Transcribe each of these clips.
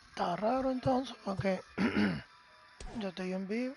Está raro entonces, porque yo estoy en vivo.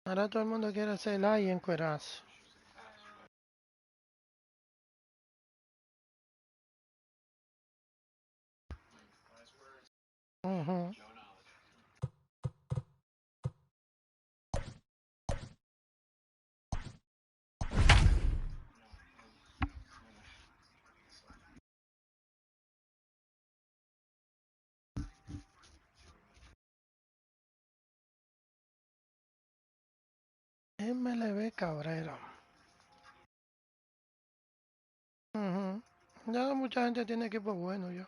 Ahora todo el mundo quiere hacer live y encuerarse. Ujú. MLB Cabrera. Ujú. Ya mucha gente tiene equipo bueno ya.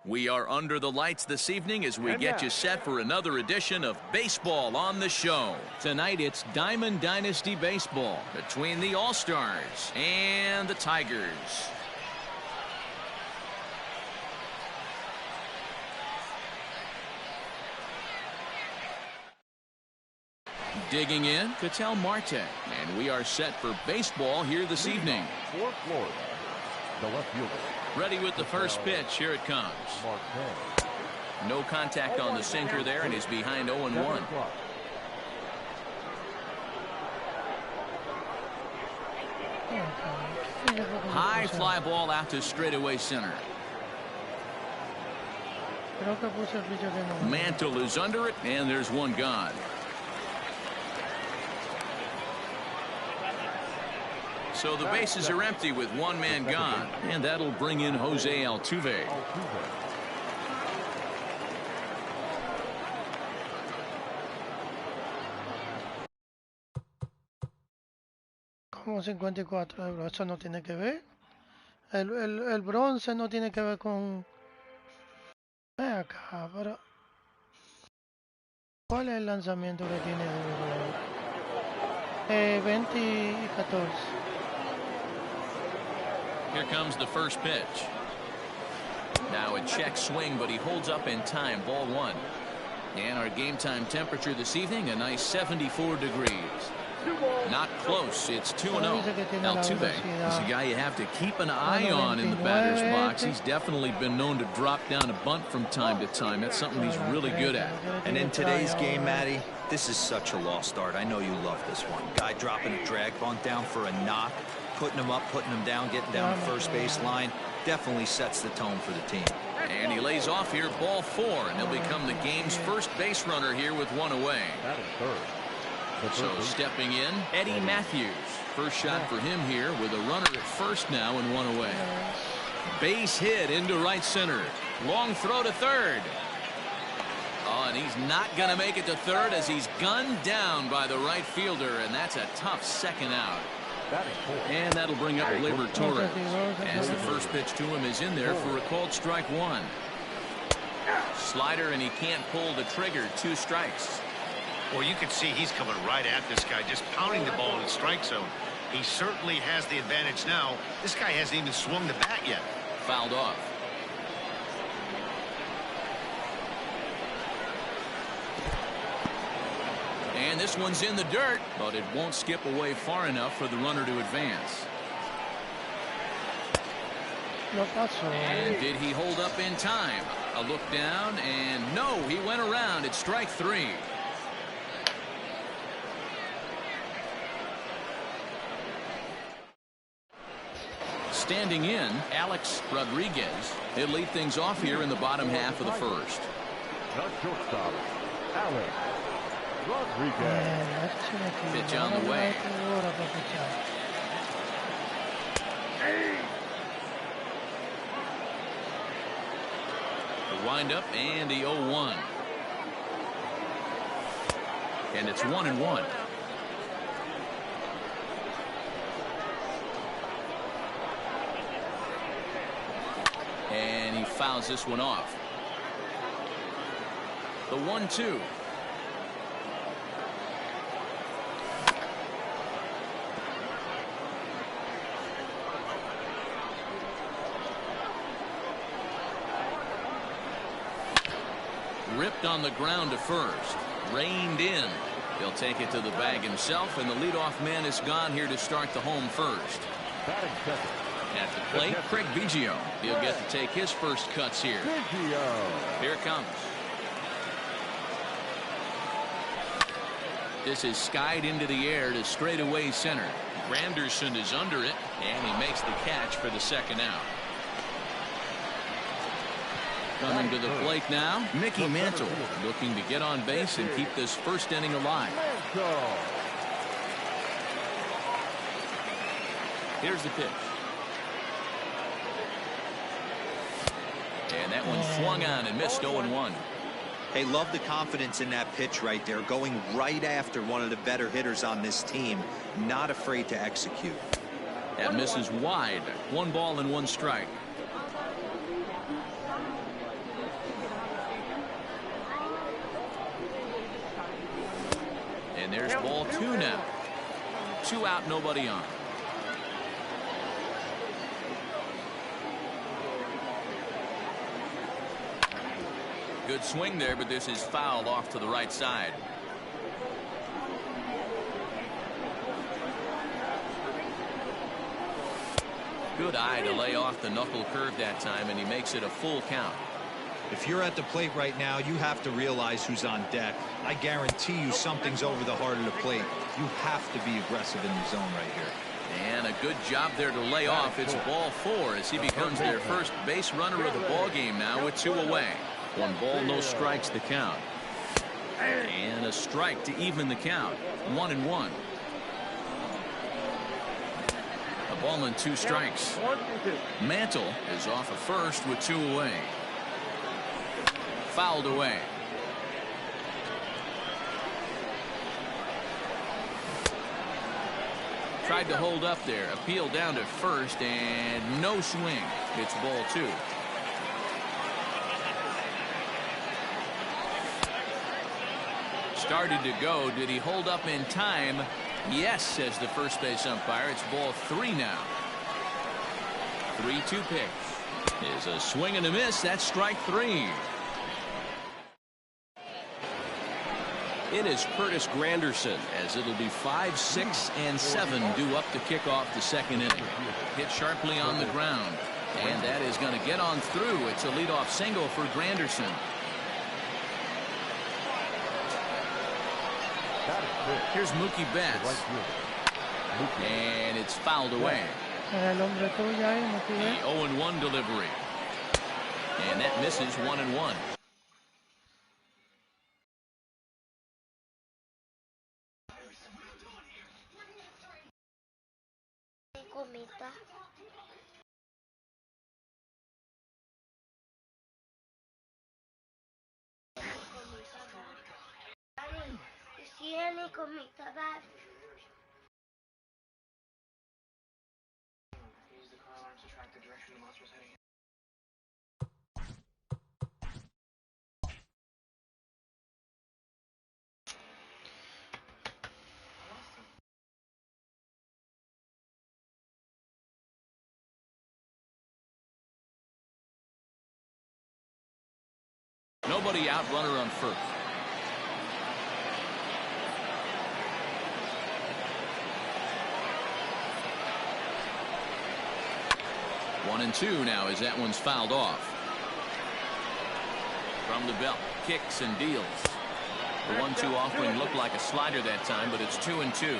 We are under the lights this evening as we get you set for another edition of Baseball on the Show. Tonight it's Diamond Dynasty Baseball between the All-Stars and the Tigers. Digging in, Ketel Marte, and we are set for baseball here this evening. For Florida, the left fielder. Ready with the first pitch. Here it comes. No contact on the sinker there, and he's behind 0-1. High fly ball out to straightaway center. Mantle is under it, and there's one gone. So the bases are empty with one man gone, and that'll bring in Jose Altuve. Como 54 euros, eso no tiene que ver. El bronce no tiene que ver con... Ven acá, pero... ¿Cuál es el lanzamiento que tiene de 20 y 14? Here comes the first pitch. Now a check swing, but he holds up in time. Ball one. And our game time temperature this evening, a nice 74 degrees. Not close. It's 2-0. Altuve is a guy you have to keep an eye on in the batter's box. He's definitely been known to drop down a bunt from time to time. That's something he's really good at. And in today's game, Matty, this is such a lost art. I know you love this one. Guy dropping a drag bunt down for a knock, putting him up, putting him down, getting down the first base line. Definitely sets the tone for the team. And he lays off here, ball 4, and he'll become the game's first base runner here with 1 away. That is third. So stepping in, Eddie Matthews. First shot for him here with a runner at first now and 1 away. Base hit into right center. Long throw to third. Oh, and he's not going to make it to third as he's gunned down by the right fielder, and that's a tough second out. And that'll bring up Gleyber Torres as the first pitch to him is in there for a called strike 1. Slider, and he can't pull the trigger. 2 strikes. Well, you can see he's coming right at this guy, just pounding the ball in the strike zone. He certainly has the advantage now. This guy hasn't even swung the bat yet. Fouled off. And this one's in the dirt, but it won't skip away far enough for the runner to advance. And did he hold up in time? A look down, and no, he went around. It's strike 3. Standing in, Alex Rodriguez. He'll lead things off here in the bottom half of the first. The shortstop, Alex Rodriguez. Pitch on the way. The windup and the 0-1. And it's 1-1. And he fouls this one off. The 1-2. Ripped on the ground to first. Reined in. He'll take it to the bag himself, and the leadoff man is gone here to start the home first. Batting second. At the plate, Craig Biggio. He'll get to take his first cuts here. Here it comes. This is skied into the air to straightaway center. Granderson is under it, and he makes the catch for the second out. Coming to the plate now, Mickey Mantle, looking to get on base and keep this first inning alive. Here's the pitch. And that one swung on and missed. 0-1. Hey, love the confidence in that pitch right there, going right after one of the better hitters on this team, not afraid to execute. That misses wide. 1 ball and 1 strike. And there's ball 2 now. 2 out, nobody on. Good swing there, but this is fouled off to the right side. Good eye to lay off the knuckle curve that time, and he makes it a full count. If you're at the plate right now, you have to realize who's on deck. I guarantee you something's over the heart of the plate. You have to be aggressive in the zone right here. And a good job there to lay off. It's ball 4 as he becomes their first base runner of the ball game now with 2 away. 1 ball, no strikes the count. And a strike to even the count. 1-1. A ball and 2 strikes. Mantle is off of first with 2 away. Fouled away. Tried to hold up there. Appeal down to first and no swing. It's ball 2. Started to go. Did he hold up in time? Yes, says the first base umpire. It's ball 3 now. 3-2 pitch. Is a swing and a miss. That's strike 3. It is Curtis Granderson, as it'll be 5, 6, and 7 due up to kick off the second inning. Hit sharply on the ground, and that is going to get on through. It's a leadoff single for Granderson. Here's Mookie Betts, and it's fouled away. The 0-1 delivery. And that misses 1-1. Nobody out, runner on first. One and two now as that one's fouled off. From the belt, kicks and deals. The 1-2 offering looked like a slider that time, but it's 2-2.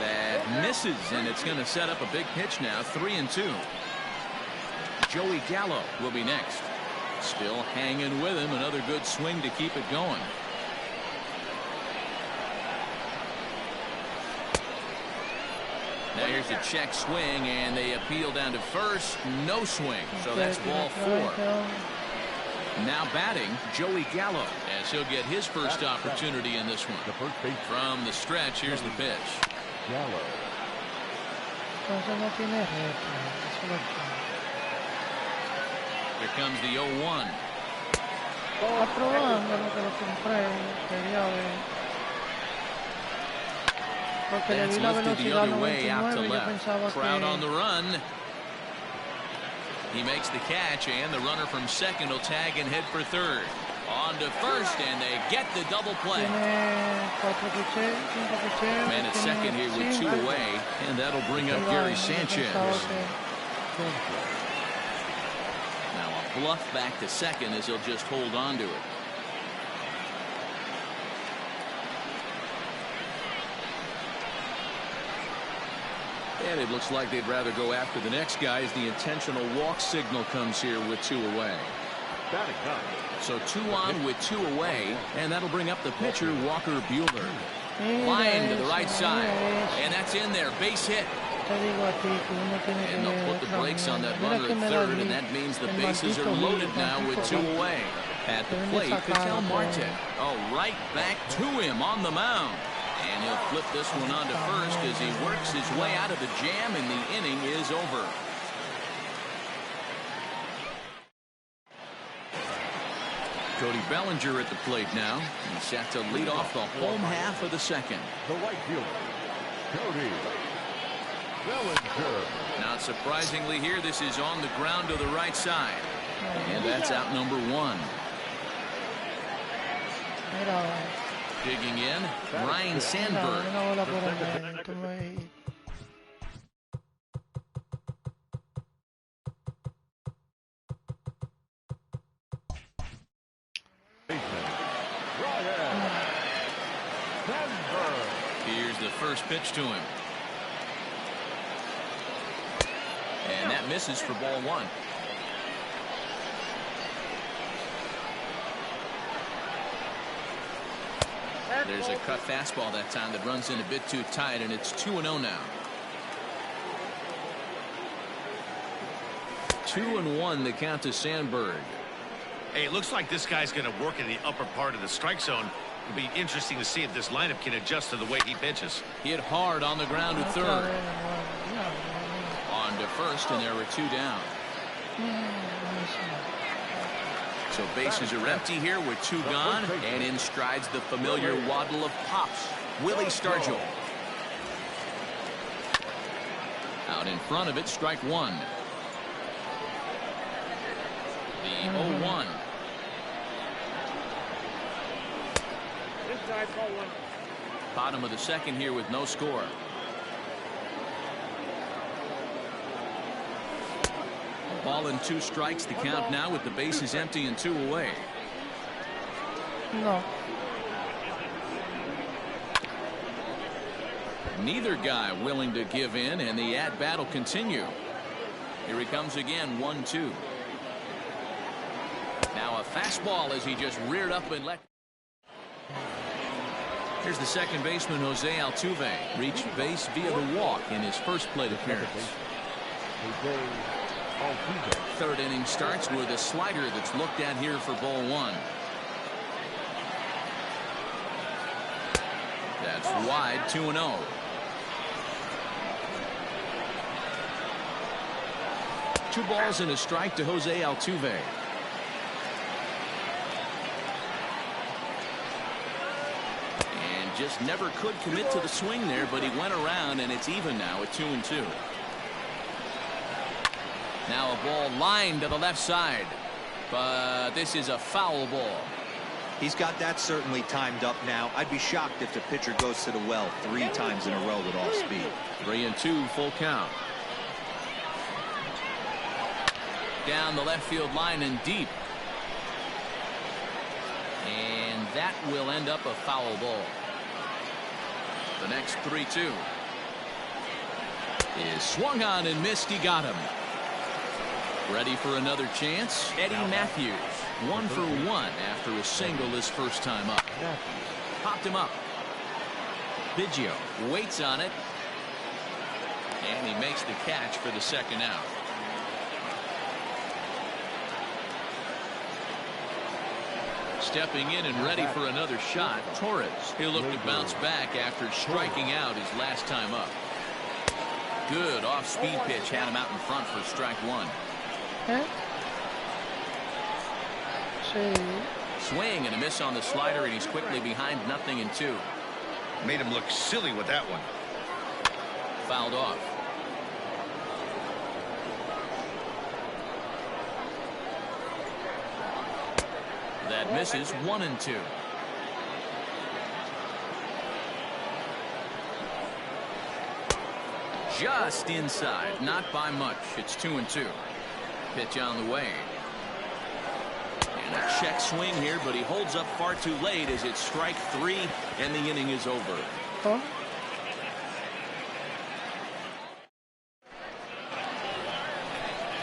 That misses, and it's going to set up a big pitch now, 3-2. Joey Gallo will be next. Still hanging with him. Another good swing to keep it going. Now here's a check swing, and they appeal down to first. No swing, so that's ball 4. Now batting, Joey Gallo, as he'll get his first opportunity in this one. From the stretch, here's the pitch. Gallo. Here comes the 0-1. That's lifted the other way out to left. Crowd on the run. He makes the catch, and the runner from second will tag and head for third. On to first, and they get the double play. Man at second here with 2 away, and that'll bring up Gary Sanchez. Now a bluff back to second as he'll just hold on to it. And it looks like they'd rather go after the next guy as the intentional walk signal comes here with 2 away. So 2 on with 2 away, and that'll bring up the pitcher, Walker Buehler. Line to the right side, and that's in there, base hit. And they'll put the brakes on that runner at third, and that means the bases are loaded now with 2 away. At the plate, Ketel Marte. Oh, right back to him on the mound. And he'll flip this one on to first as he works his way out of the jam, and the inning is over. Cody Bellinger at the plate now. He's set to lead off the home half of the second. The right fielder, Cody Bellinger. Not surprisingly here, this is on the ground to the right side. And that's out number 1. Digging in, Ryan Sandberg. Here's the first pitch to him. And that misses for ball 1. There's a cut fastball that time that runs in a bit too tight, and it's 2-0 now. 2-1 the count to Sandberg. Hey, it looks like this guy's going to work in the upper part of the strike zone. It'll be interesting to see if this lineup can adjust to the way he pitches. Hit hard on the ground to third. On to first, and there were 2 down. So bases are empty here with 2 gone, and in strides the familiar waddle of pops, Willie Stargell. Out in front of it, strike 1. The 0-1. Bottom of the second here with no score. Ball and 2 strikes, the count now with the bases empty and 2 away. No. Neither guy willing to give in, and the at-bat will continue. Here he comes again, 1-2. Now a fastball as he just reared up and let. Here's the second baseman, Jose Altuve. Reached base via the walk in his first plate appearance. Third inning starts with a slider that's looked at here for ball one. That's wide, 2-0. Two balls and a strike to Jose Altuve. And just never could commit to the swing there, but he went around, and it's even now at 2-2. Now a ball lined to the left side, but this is a foul ball. He's got that certainly timed up now. I'd be shocked if the pitcher goes to the well 3 times in a row with off speed. 3-2, full count. Down the left field line and deep. And that will end up a foul ball. The next 3-2 is swung on and missed. He got him. Ready for another chance? Eddie Matthews, 1 for 1 after a single his first time up. Popped him up. Biggio waits on it, and he makes the catch for the second out. Stepping in and ready for another shot, Torres. He'll look to bounce back after striking out his last time up. Good off-speed pitch had him out in front for strike one. Swing and a miss on the slider, and he's quickly behind 0-2. Made him look silly with that one. Fouled off. That misses, 1-2. Just inside, not by much. It's 2-2. Pitch on the way. And a check swing here, but he holds up far too late as it's strike 3, and the inning is over. Huh?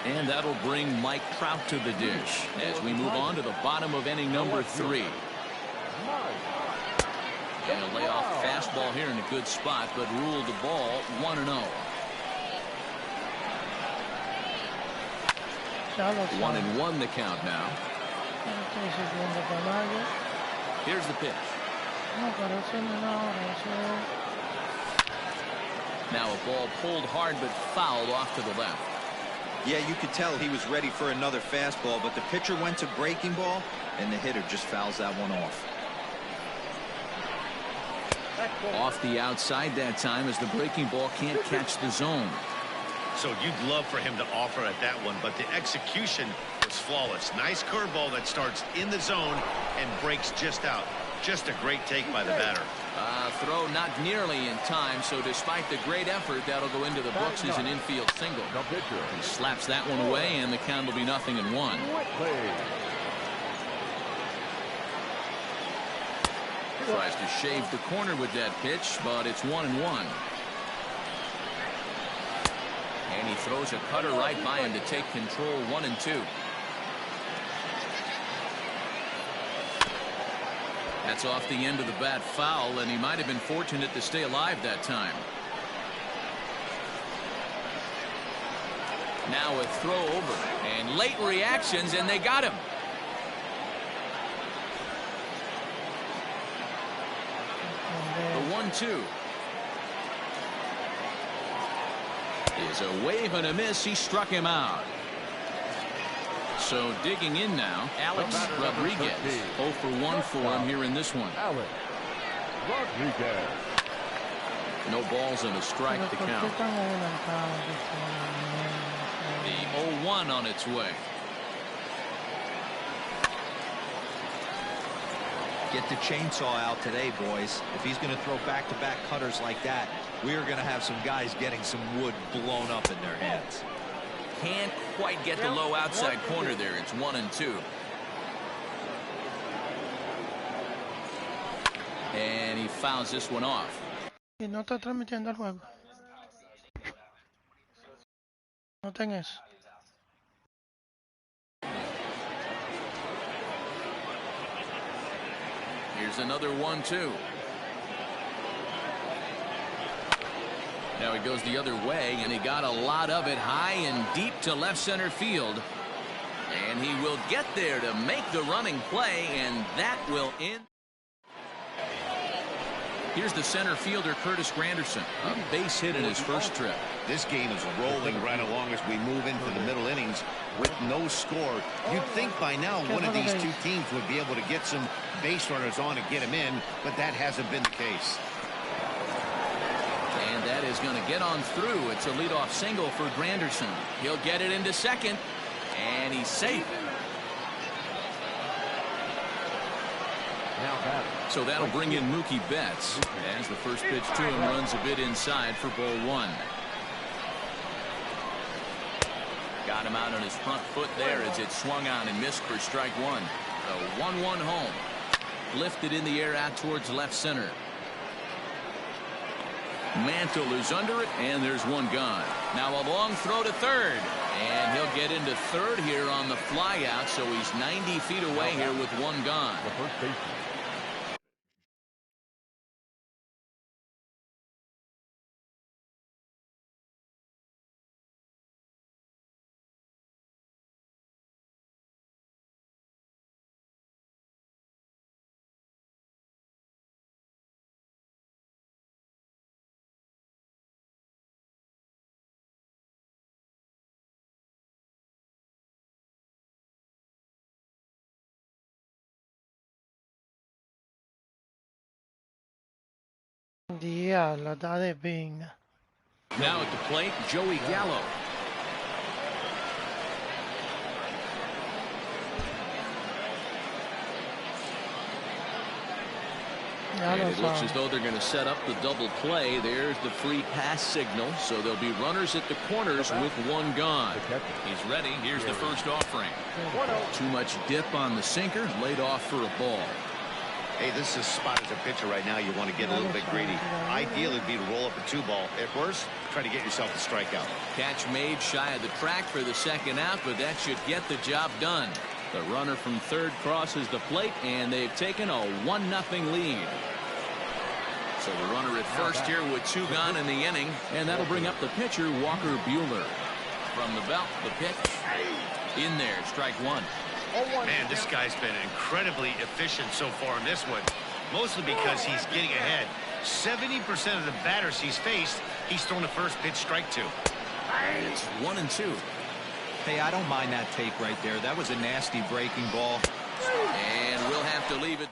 And that'll bring Mike Trout to the dish as we move on to the bottom of inning number 3. And a layoff fastball here in a good spot, but ruled the ball 1-0. 1-1 the count now. Here's the pitch. Now a ball pulled hard but fouled off to the left. Yeah, you could tell he was ready for another fastball, but the pitcher went to breaking ball, and the hitter just fouls that one off. Off the outside that time as the breaking ball can't catch the zone. So you'd love for him to offer at that one, but the execution was flawless. Nice curveball that starts in the zone and breaks just out. Just a great take by the batter. Throw not nearly in time, so despite the great effort, that'll go into the books as an infield single. He slaps that one away, and the count will be 0-1. Tries to shave the corner with that pitch, but it's 1-1. And he throws a cutter right by him to take control. 1-2. That's off the end of the bat foul, and he might have been fortunate to stay alive that time. Now a throw over, and late reactions, and they got him. The 1-2 is a wave and a miss. He struck him out. So digging in now, Alex Rodriguez. 0 for 1 for him here in this one. Alex Rodriguez. No balls and a strike to count. The 0-1 on its way. Get the chainsaw out today, boys. If he's going to throw back-to-back cutters like that, we are going to have some guys getting some wood blown up in their hands. Can't quite get the low outside corner there. It's 1-2. And he fouls this one off. Y no está transmitiendo el juego. No tengas. Here's another 1-2. Now he goes the other way, and he got a lot of it high and deep to left center field. And he will get there to make the running play, and that will end. Here's the center fielder, Curtis Granderson. A base hit in his first trip. This game is rolling right along as we move into the middle innings with no score. You'd think by now one of these two teams would be able to get some base runners on and get them in, but that hasn't been the case. And that is going to get on through. It's a leadoff single for Granderson. He'll get it into second, and he's safe. So that'll bring in Mookie Betts as the first pitch to him runs a bit inside for ball one. Got him out on his front foot there as it swung on and missed for strike one. The 1-1 home. Lifted in the air out towards left center. Mantle is under it, and there's one gone. Now a long throw to third, and he'll get into third here on the fly out, so he's 90 feet away here with one gone. Diablo, está de pinga. Now at the plate, Joey Gallo. And it looks as though they're going to set up the double play. There's the free pass signal, so there'll be runners at the corners with one gone. He's ready. Here's the first offering. Too much dip on the sinker, laid off for a ball. Hey, this is a spot as a pitcher right now. You want to get a little bit greedy. Ideally, it'd be to roll up a 2-ball. At worst, try to get yourself a strikeout. Catch made shy of the track for the second out, but that should get the job done. The runner from third crosses the plate, and they've taken a 1-0 lead. So the runner at first here with two gone in the inning, and that'll bring up the pitcher, Walker Buehler. From the belt, the pitch. In there, strike one. Man, this guy's been incredibly efficient so far in this one, mostly because he's getting ahead. 70% of the batters he's faced, he's thrown the first pitch strike to. It's 1-2. Hey, I don't mind that take right there. That was a nasty breaking ball. And we'll have to leave it.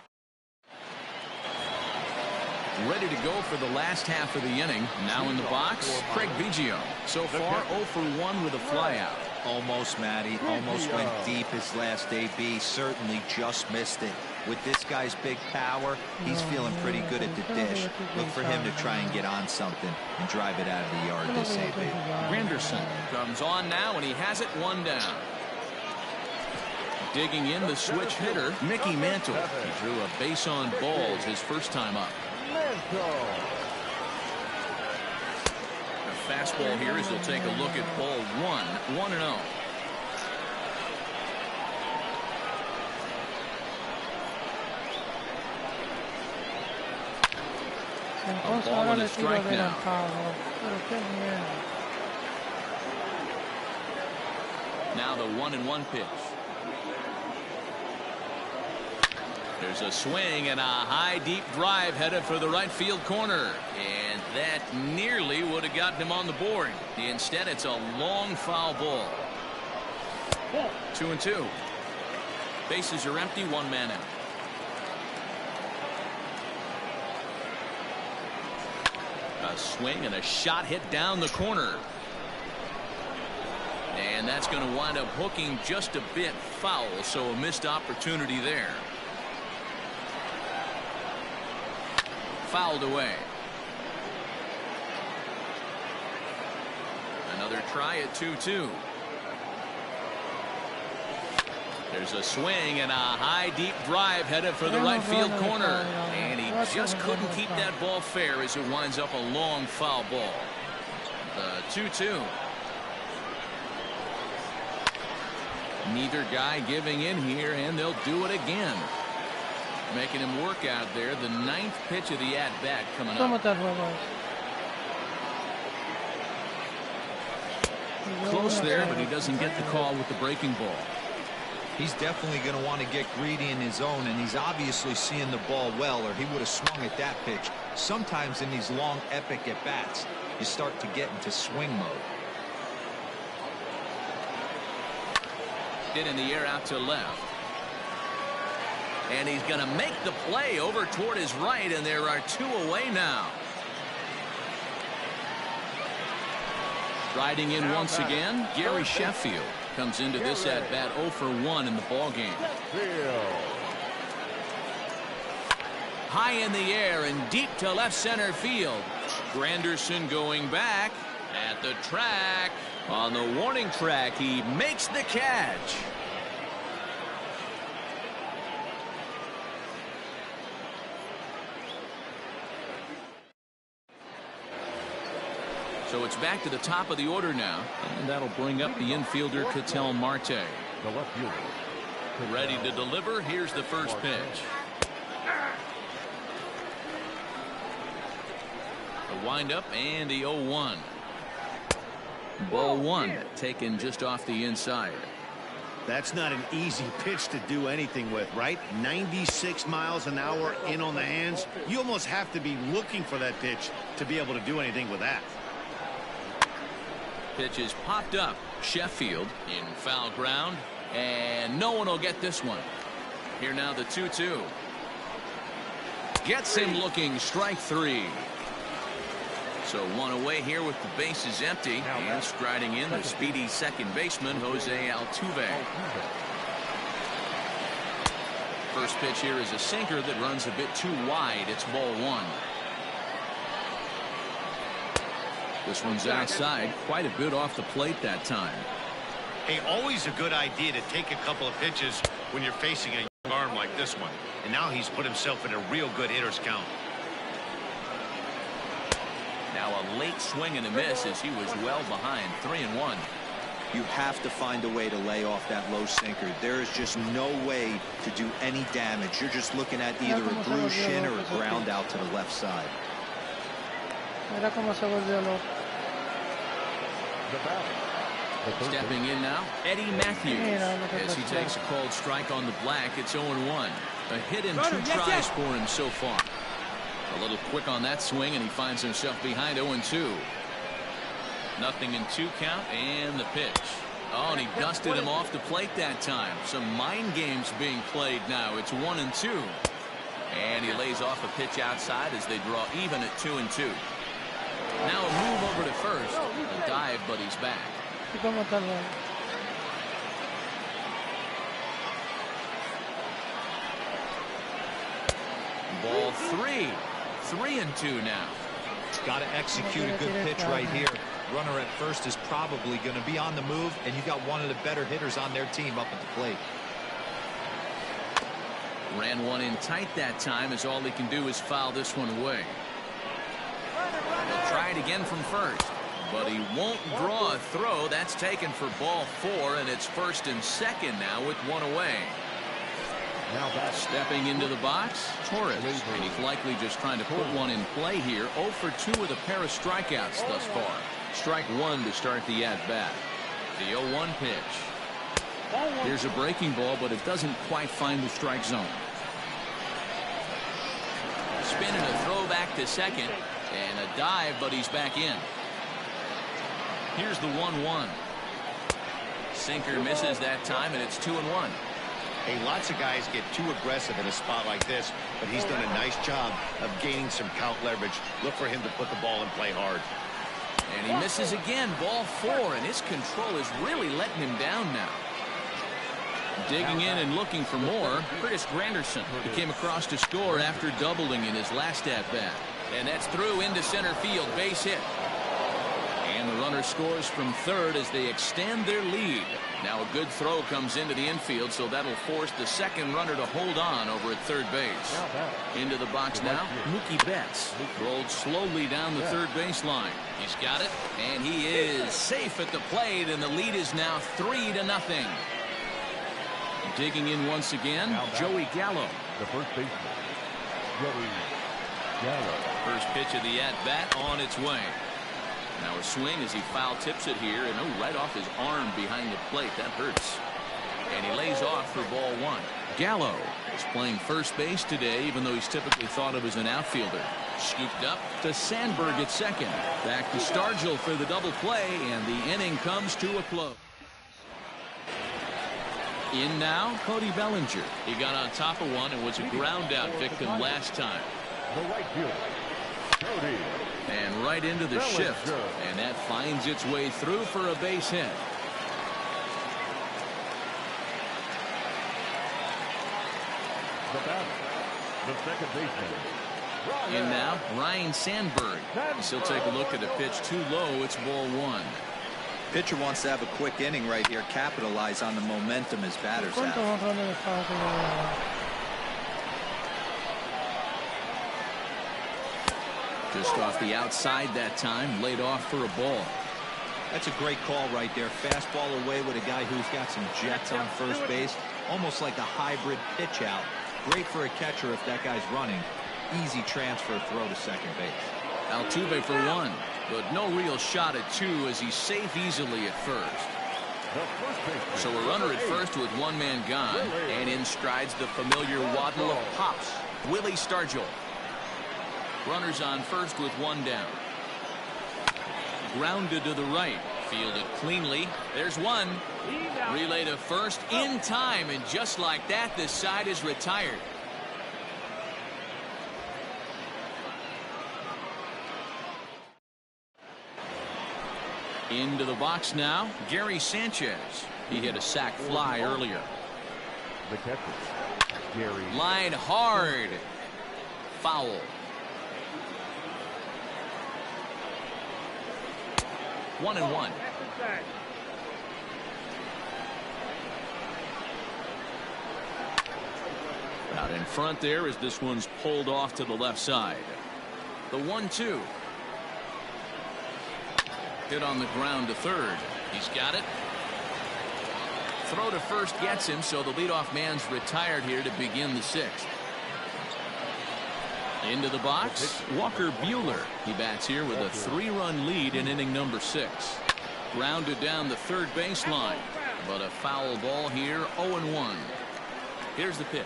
Ready to go for the last half of the inning. Now in the box, Craig Biggio. So far, 0 for 1 with a flyout. Almost, Matty. Almost went deep his last AB. Certainly just missed it. With this guy's big power, he's feeling pretty good at the dish. Look for him to try and get on something and drive it out of the yard this AB. Granderson comes on now, and he has it one down. Digging in the switch hitter, Mickey Mantle. He drew a base on balls his first time up. A fastball here as they'll take a look at ball one. 1-0. A ball on a strike now. Now the 1-1 pitch. There's a swing and a high deep drive headed for the right field corner, and that nearly would have gotten him on the board. Instead, it's a long foul ball. 2-2. Bases are empty, one man out. A swing and a shot hit down the corner. And that's going to wind up hooking just a bit foul, so a missed opportunity there. Fouled away. Another try at 2-2. There's a swing and a high deep drive headed for the right field corner, and he just couldn't keep that ball fair as it winds up a long foul ball. The 2-2. Neither guy giving in here, and they'll do it again. Making him work out there. The 9th pitch of the at-bat coming ¿Cómo up. está el juego? Close there, but he doesn't get the call with the breaking ball. He's definitely going to want to get greedy in his own, and he's obviously seeing the ball well, or he would have swung at that pitch. Sometimes in these long, epic at-bats, you start to get into swing mode. Hit in the air out to left. And he's going to make the play over toward his right, and there are 2 away now. Riding in once again, Gary Sheffield comes into this at-bat 0 for 1 in the ballgame. High in the air and deep to left center field. Granderson going back at the track. On the warning track, he makes the catch. So it's back to the top of the order now, and that'll bring up the infielder Ketel Marte. The left fielder. Ready to deliver. Here's the first pitch. The windup and the 0-1. Ball 1 taken just off the inside. That's not an easy pitch to do anything with, right? 96 miles an hour in on the hands. You almost have to be looking for that pitch to be able to do anything with that. Pitch is popped up. Sheffield in foul ground, and no one will get this one. Here now the 2-2. Gets him looking. Strike 3. So 1 away here with the bases empty, and striding in the speedy second baseman Jose Altuve. First pitch here is a sinker that runs a bit too wide. It's ball 1. This one's outside, quite a bit off the plate that time. Hey, always a good idea to take a couple of pitches when you're facing a young arm like this one. And now he's put himself in a real good hitter's count. Now a late swing and a miss as he was well behind. 3-1. You have to find a way to lay off that low sinker. There is just no way to do any damage. You're just looking at either a bruised shin or a ground out to the left side. Mira cómo se volvió loco. Stepping in now, Eddie Matthews. As he takes a called strike on the black, it's 0-1. A hit in 2 tries for him so far. A little quick on that swing, and he finds himself behind 0-2. Nothing in 2 count, and the pitch. Oh, and he dusted him off the plate that time. Some mind games being played now. It's 1-2. And he lays off a pitch outside as they draw even at 2-2. Now a move over to first. A dive, but he's back. Ball 3. 3-2 now. Got to execute a good pitch right here. Runner at first is probably going to be on the move, and you got one of the better hitters on their team up at the plate. Ran one in tight that time, as all he can do is foul this one away. He'll try it again from first, but he won't draw a throw. That's taken for ball 4, and it's 1st and 2nd now with 1 away. Now back. Stepping into the box, Torres, and he's likely just trying to put one in play here. 0 for 2 with a pair of strikeouts thus far. Strike 1 to start the at-bat. The 0-1 pitch. Here's a breaking ball, but it doesn't quite find the strike zone. Spin and a throw back to second, and a dive, but he's back in. Here's the 1-1. Sinker misses that time, and it's 2-1. Hey, lots of guys get too aggressive in a spot like this, but he's done a nice job of gaining some count leverage. Look for him to put the ball in play hard. And he misses again, ball 4, and his control is really letting him down now. Digging in and looking for more, Curtis Granderson. He came across to score after doubling in his last at-bat. And that's through into center field, base hit. And the runner scores from third as they extend their lead. Now a good throw comes into the infield, so that'll force the second runner to hold on over at third base. Into the box now, Mookie Betts rolled slowly down the third baseline. He's got it, and he is safe at the plate, and the lead is now 3-0. Digging in once again, Joey Gallo. The first baseman, Joey Gallo. First pitch of the at-bat on its way. Now a swing as he foul tips it here, and right off his arm behind the plate. That hurts. And he lays off for ball one. Gallo is playing first base today, even though he's typically thought of as an outfielder. Scooped up to Sandberg at second. Back to Stargell for the double play, and the inning comes to a close. In now, Cody Bellinger. He got on top of one and was a ground out victim last time. The right fielder, Cody. And right into the shift. And that finds its way through for a base hit. The batter, the second baseman. In now, Ryan Sandberg. He'll take a look at a pitch too low. It's ball one. Pitcher wants to have a quick inning right here, capitalize on the momentum his batters have. Just off the outside that time, laid off for a ball. That's a great call right there. Fastball away with a guy who's got some jets on first base, almost like a hybrid pitch out. Great for a catcher if that guy's running. Easy transfer throw to second base. Altuve for one, but no real shot at two as he's safe easily at first. So a runner at first with one man gone, and in strides the familiar waddle of pops, Willie Stargell. Runners on first with one down. Grounded to the right. Fielded cleanly. There's one. Relay to first in time, and just like that, this side is retired. Into the box now, Gary Sanchez. He hit a sac fly earlier. The catcher, Gary. Line hard. Foul. One and one. Out in front there as this one's pulled off to the left side. The 1-2. Hit on the ground to third. He's got it. Throw to first gets him, so the leadoff man's retired here to begin the sixth. Into the box, Walker Buehler. He bats here with a 3-run lead in inning number 6. Grounded down the third baseline, but a foul ball here, 0-1. Here's the pitch.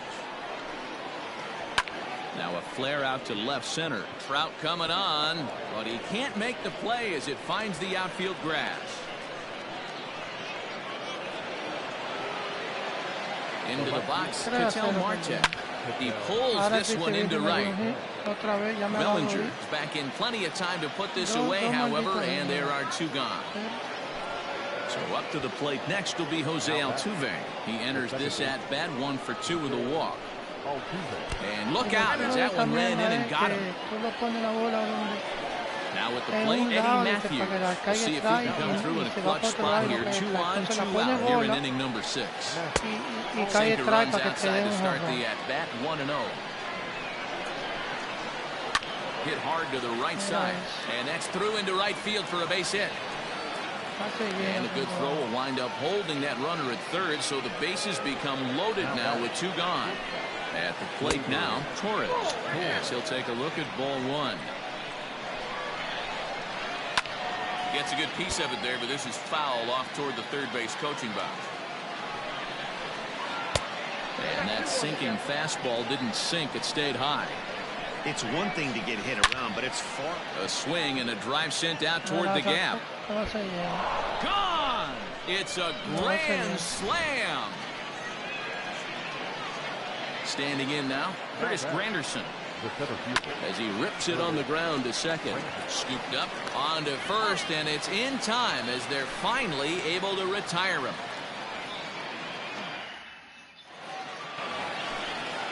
Now a flare out to left center. Trout coming on, but he can't make the play as it finds the outfield grass. Into the box, Ketel Marte. He pulls this one into right. Bellinger is back in plenty of time to put this away, however, and there are 2 gone. So up to the plate next will be Jose Altuve. He enters this at-bat 1 for 2 with a walk. And look out as that one ran in and got him. Now at the plate, Eddie Matthews. We'll see if he can come through in a clutch spot here. 2 on, 2 out here in inning number 6. Sinker runs outside to start the at-bat, 1-0. Hit hard to the right side, and that's through into right field for a base hit. And a good throw will wind up holding that runner at third, so the bases become loaded now with 2 gone. At the plate now, Torres. Yes, he'll take a look at ball 1. Gets a good piece of it there, but this is foul off toward the third base coaching box. And that sinking fastball didn't sink, it stayed high. It's one thing to get hit around, but it's far. A swing and a drive sent out toward the gap. Gone! It's a grand slam. Standing in now, Curtis Granderson. As he rips it on the ground to second. Scooped up onto first, and it's in time as they're finally able to retire him.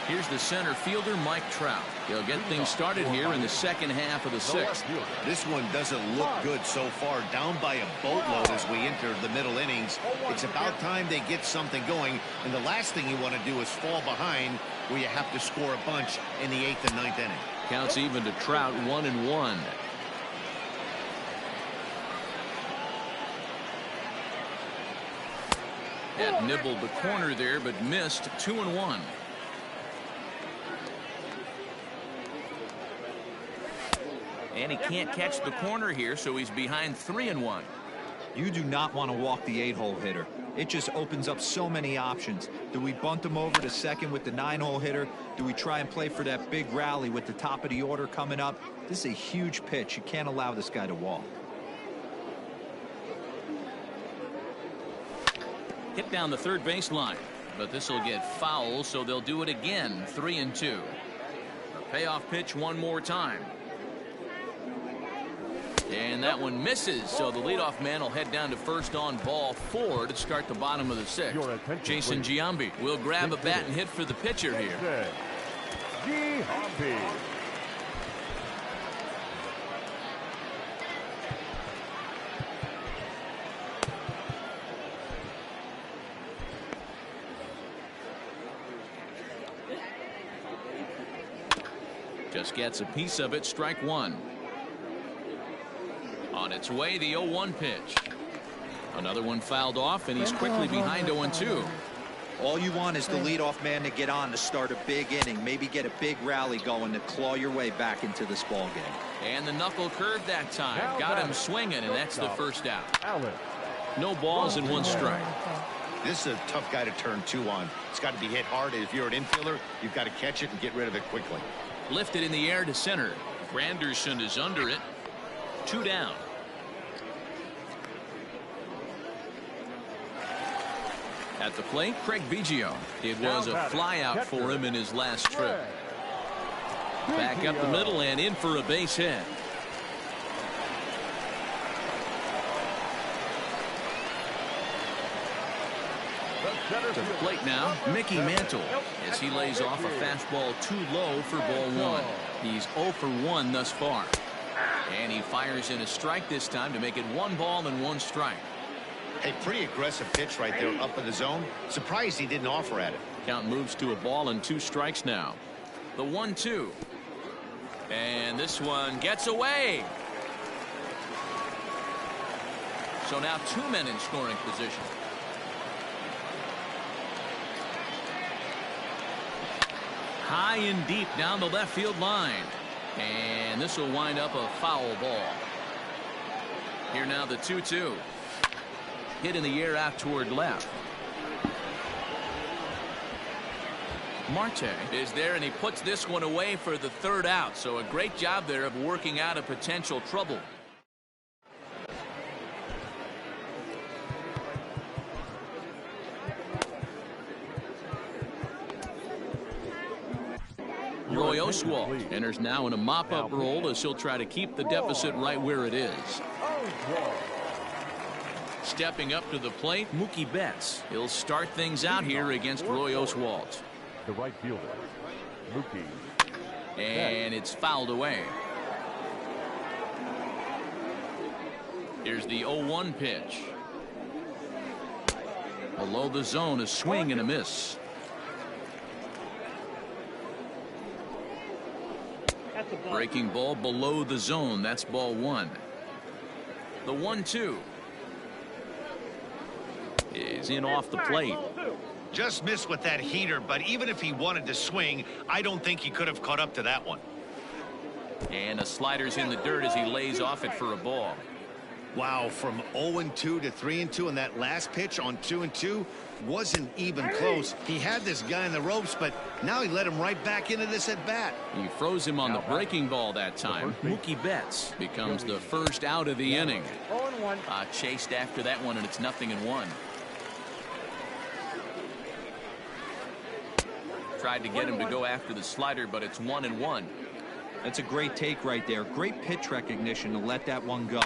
Here's the center fielder, Mike Trout. He'll get things started here in the second half of the 6th. This one doesn't look good so far. Down by a boatload as we enter the middle innings. It's about time they get something going. And the last thing you want to do is fall behind where you have to score a bunch in the 8th and 9th inning. Counts even to Trout, 1-1. Had nibbled the corner there, but missed. 2-1. And he can't catch the corner here, so he's behind 3-1. You do not want to walk the 8-hole hitter. It just opens up so many options. Do we bunt him over to second with the 9-hole hitter? Do we try and play for that big rally with the top of the order coming up? This is a huge pitch. You can't allow this guy to walk. Hit down the third baseline, but this will get foul, so they'll do it again. 3-2. A payoff pitch one more time. And that one misses, so the leadoff man will head down to first on ball 4 to start the bottom of the 6th. Jason Giambi will grab a bat and hit for the pitcher here. Giambi. Just gets a piece of it. Strike 1. On its way, the 0-1 pitch. Another one fouled off, and he's quickly behind 0-2. All you want is the leadoff man to get on to start a big inning, maybe get a big rally going to claw your way back into this ball game. And the knuckle curve that time. Got him swinging, and that's the first out. No balls and 1 strike. This is a tough guy to turn 2 on. It's got to be hit hard, and if you're an infielder, you've got to catch it and get rid of it quickly. Lifted in the air to center. Granderson is under it. 2 down. At the plate, Craig Biggio. It was a fly out for him in his last trip. Back up the middle and in for a base hit. To the plate now, Mickey Mantle, as he lays off a fastball too low for ball 1. He's 0 for 1 thus far. And he fires in a strike this time to make it 1 ball and 1 strike. A pretty aggressive pitch right there up in the zone. Surprised he didn't offer at it. Count moves to a ball and 2 strikes now. The 1-2. And this one gets away. So now 2 men in scoring position. High and deep down the left field line. And this will wind up a foul ball. Here now the 2-2. Hit in the air out toward left. Marte is there, and he puts this one away for the 3rd out. So a great job there of working out a potential trouble. Roy Oswalt enters now in a mop-up role as he'll try to keep the deficit right where it is. Stepping up to the plate, Mookie Betts. He'll start things out here against Roy Oswalt. The right fielder, Mookie. And it's fouled away. Here's the 0-1 pitch. Below the zone, a swing and a miss. Breaking ball below the zone. That's ball 1. The 1-2 is in off the plate. Just missed with that heater, but even if he wanted to swing, I don't think he could have caught up to that one. And a slider's in the dirt as he lays off it for a ball. Wow, from 0-2 to 3-2 in that last pitch on 2-2 wasn't even close. He had this guy in the ropes, but now he let him right back into this at bat. He froze him on the breaking ball that time. Mookie Betts becomes the first out of the inning. Chased after that one, and it's 0-1. Tried to get him to go after the slider, but it's 1-1. That's a great take right there. Great pitch recognition to let that one go.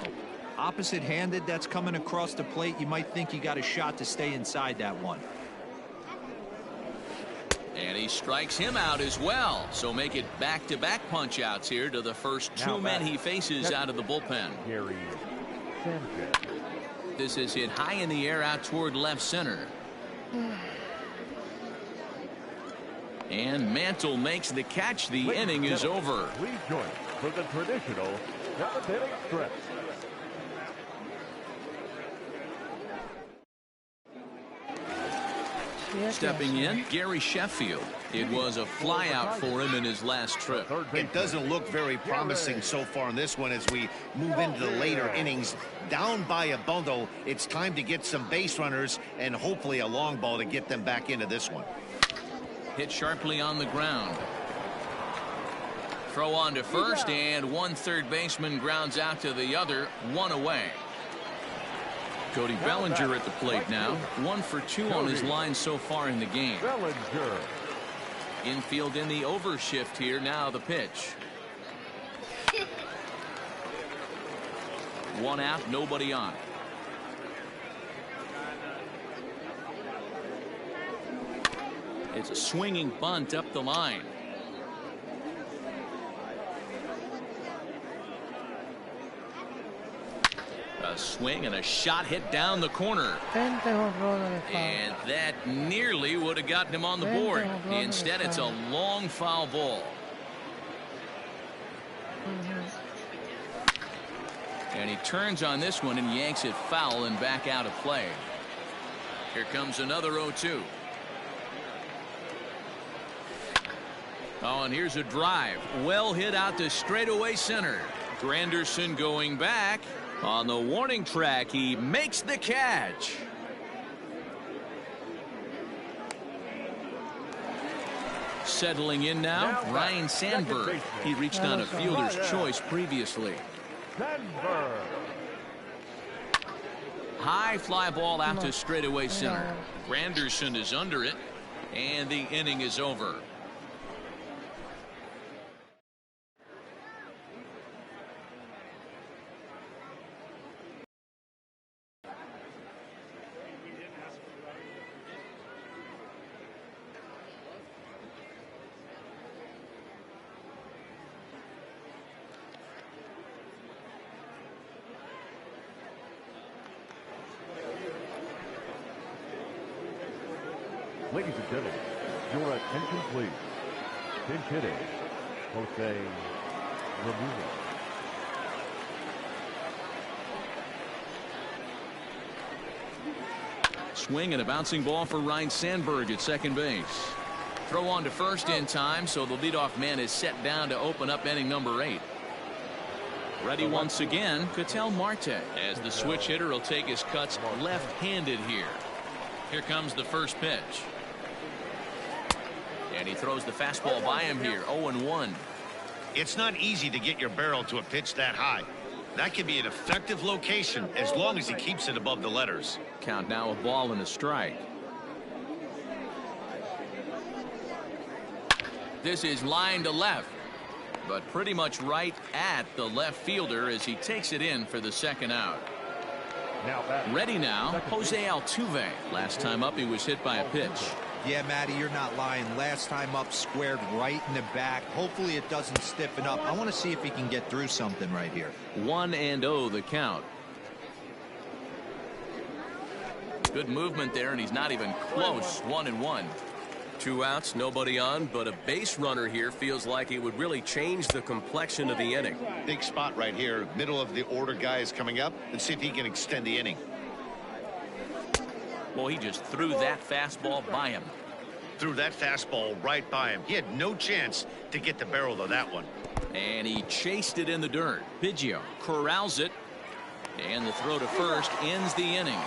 Opposite-handed, that's coming across the plate. You might think you got a shot to stay inside that one. And he strikes him out as well. So make it back-to-back punch-outs here to the first 2 men he faces out of the bullpen. This is hit high in the air out toward left center. And Mantle makes the catch. The inning is over. Please join for the traditional 7th-inning stretch. Stepping in, Gary Sheffield. It was a flyout for him in his last trip. It doesn't look very promising so far in this one as we move into the later innings. Down by a bundle, it's time to get some base runners and hopefully a long ball to get them back into this one. Hit sharply on the ground. Throw on to first, and one third baseman grounds out to the other, one away. Cody Bellinger at the plate now. 1 for 2 on his line so far in the game. Infield in the overshift here. Now the pitch. 1 out, nobody on. It's a swinging bunt up the line. A swing and a shot hit down the corner. And that nearly would have gotten him on the board. Instead, it's a long foul ball. And he turns on this one and yanks it foul and back out of play. Here comes another 0-2. Oh, and here's a drive. Well hit out to straightaway center. Granderson going back. On the warning track, he makes the catch. Settling in now, Ryan Sandberg. He reached on a fielder's choice previously. High fly ball out to straightaway center. Granderson is under it, and the inning is over. Ladies and gentlemen, your attention please. Pinch hitting, Jose Ramirez. Swing and a bouncing ball for Ryan Sandberg at second base. Throw on to first in time, so the leadoff man is set down to open up inning number 8. Ready once again, Ketel Marte, as the switch hitter will take his cuts left-handed here. Here comes the first pitch. And he throws the fastball by him here, 0-1. It's not easy to get your barrel to a pitch that high. That can be an effective location as long as he keeps it above the letters. Count now, a ball and a strike. This is line to left, but pretty much right at the left fielder as he takes it in for the second out. Ready now, Jose Altuve. Last time up, he was hit by a pitch. Yeah, Matty, you're not lying. Last time up, squared right in the back. Hopefully it doesn't stiffen up. I want to see if he can get through something right here. 1-0 the count. Good movement there, and he's not even close. 1-1. 2 outs, nobody on, but a base runner here feels like it would really change the complexion of the inning. Big spot right here. Middle of the order guy is coming up. Let's see if he can extend the inning. Well, he just threw that fastball by him. Threw that fastball right by him. He had no chance to get the barrel of that one. And he chased it in the dirt. Biggio corrals it, and the throw to first ends the inning.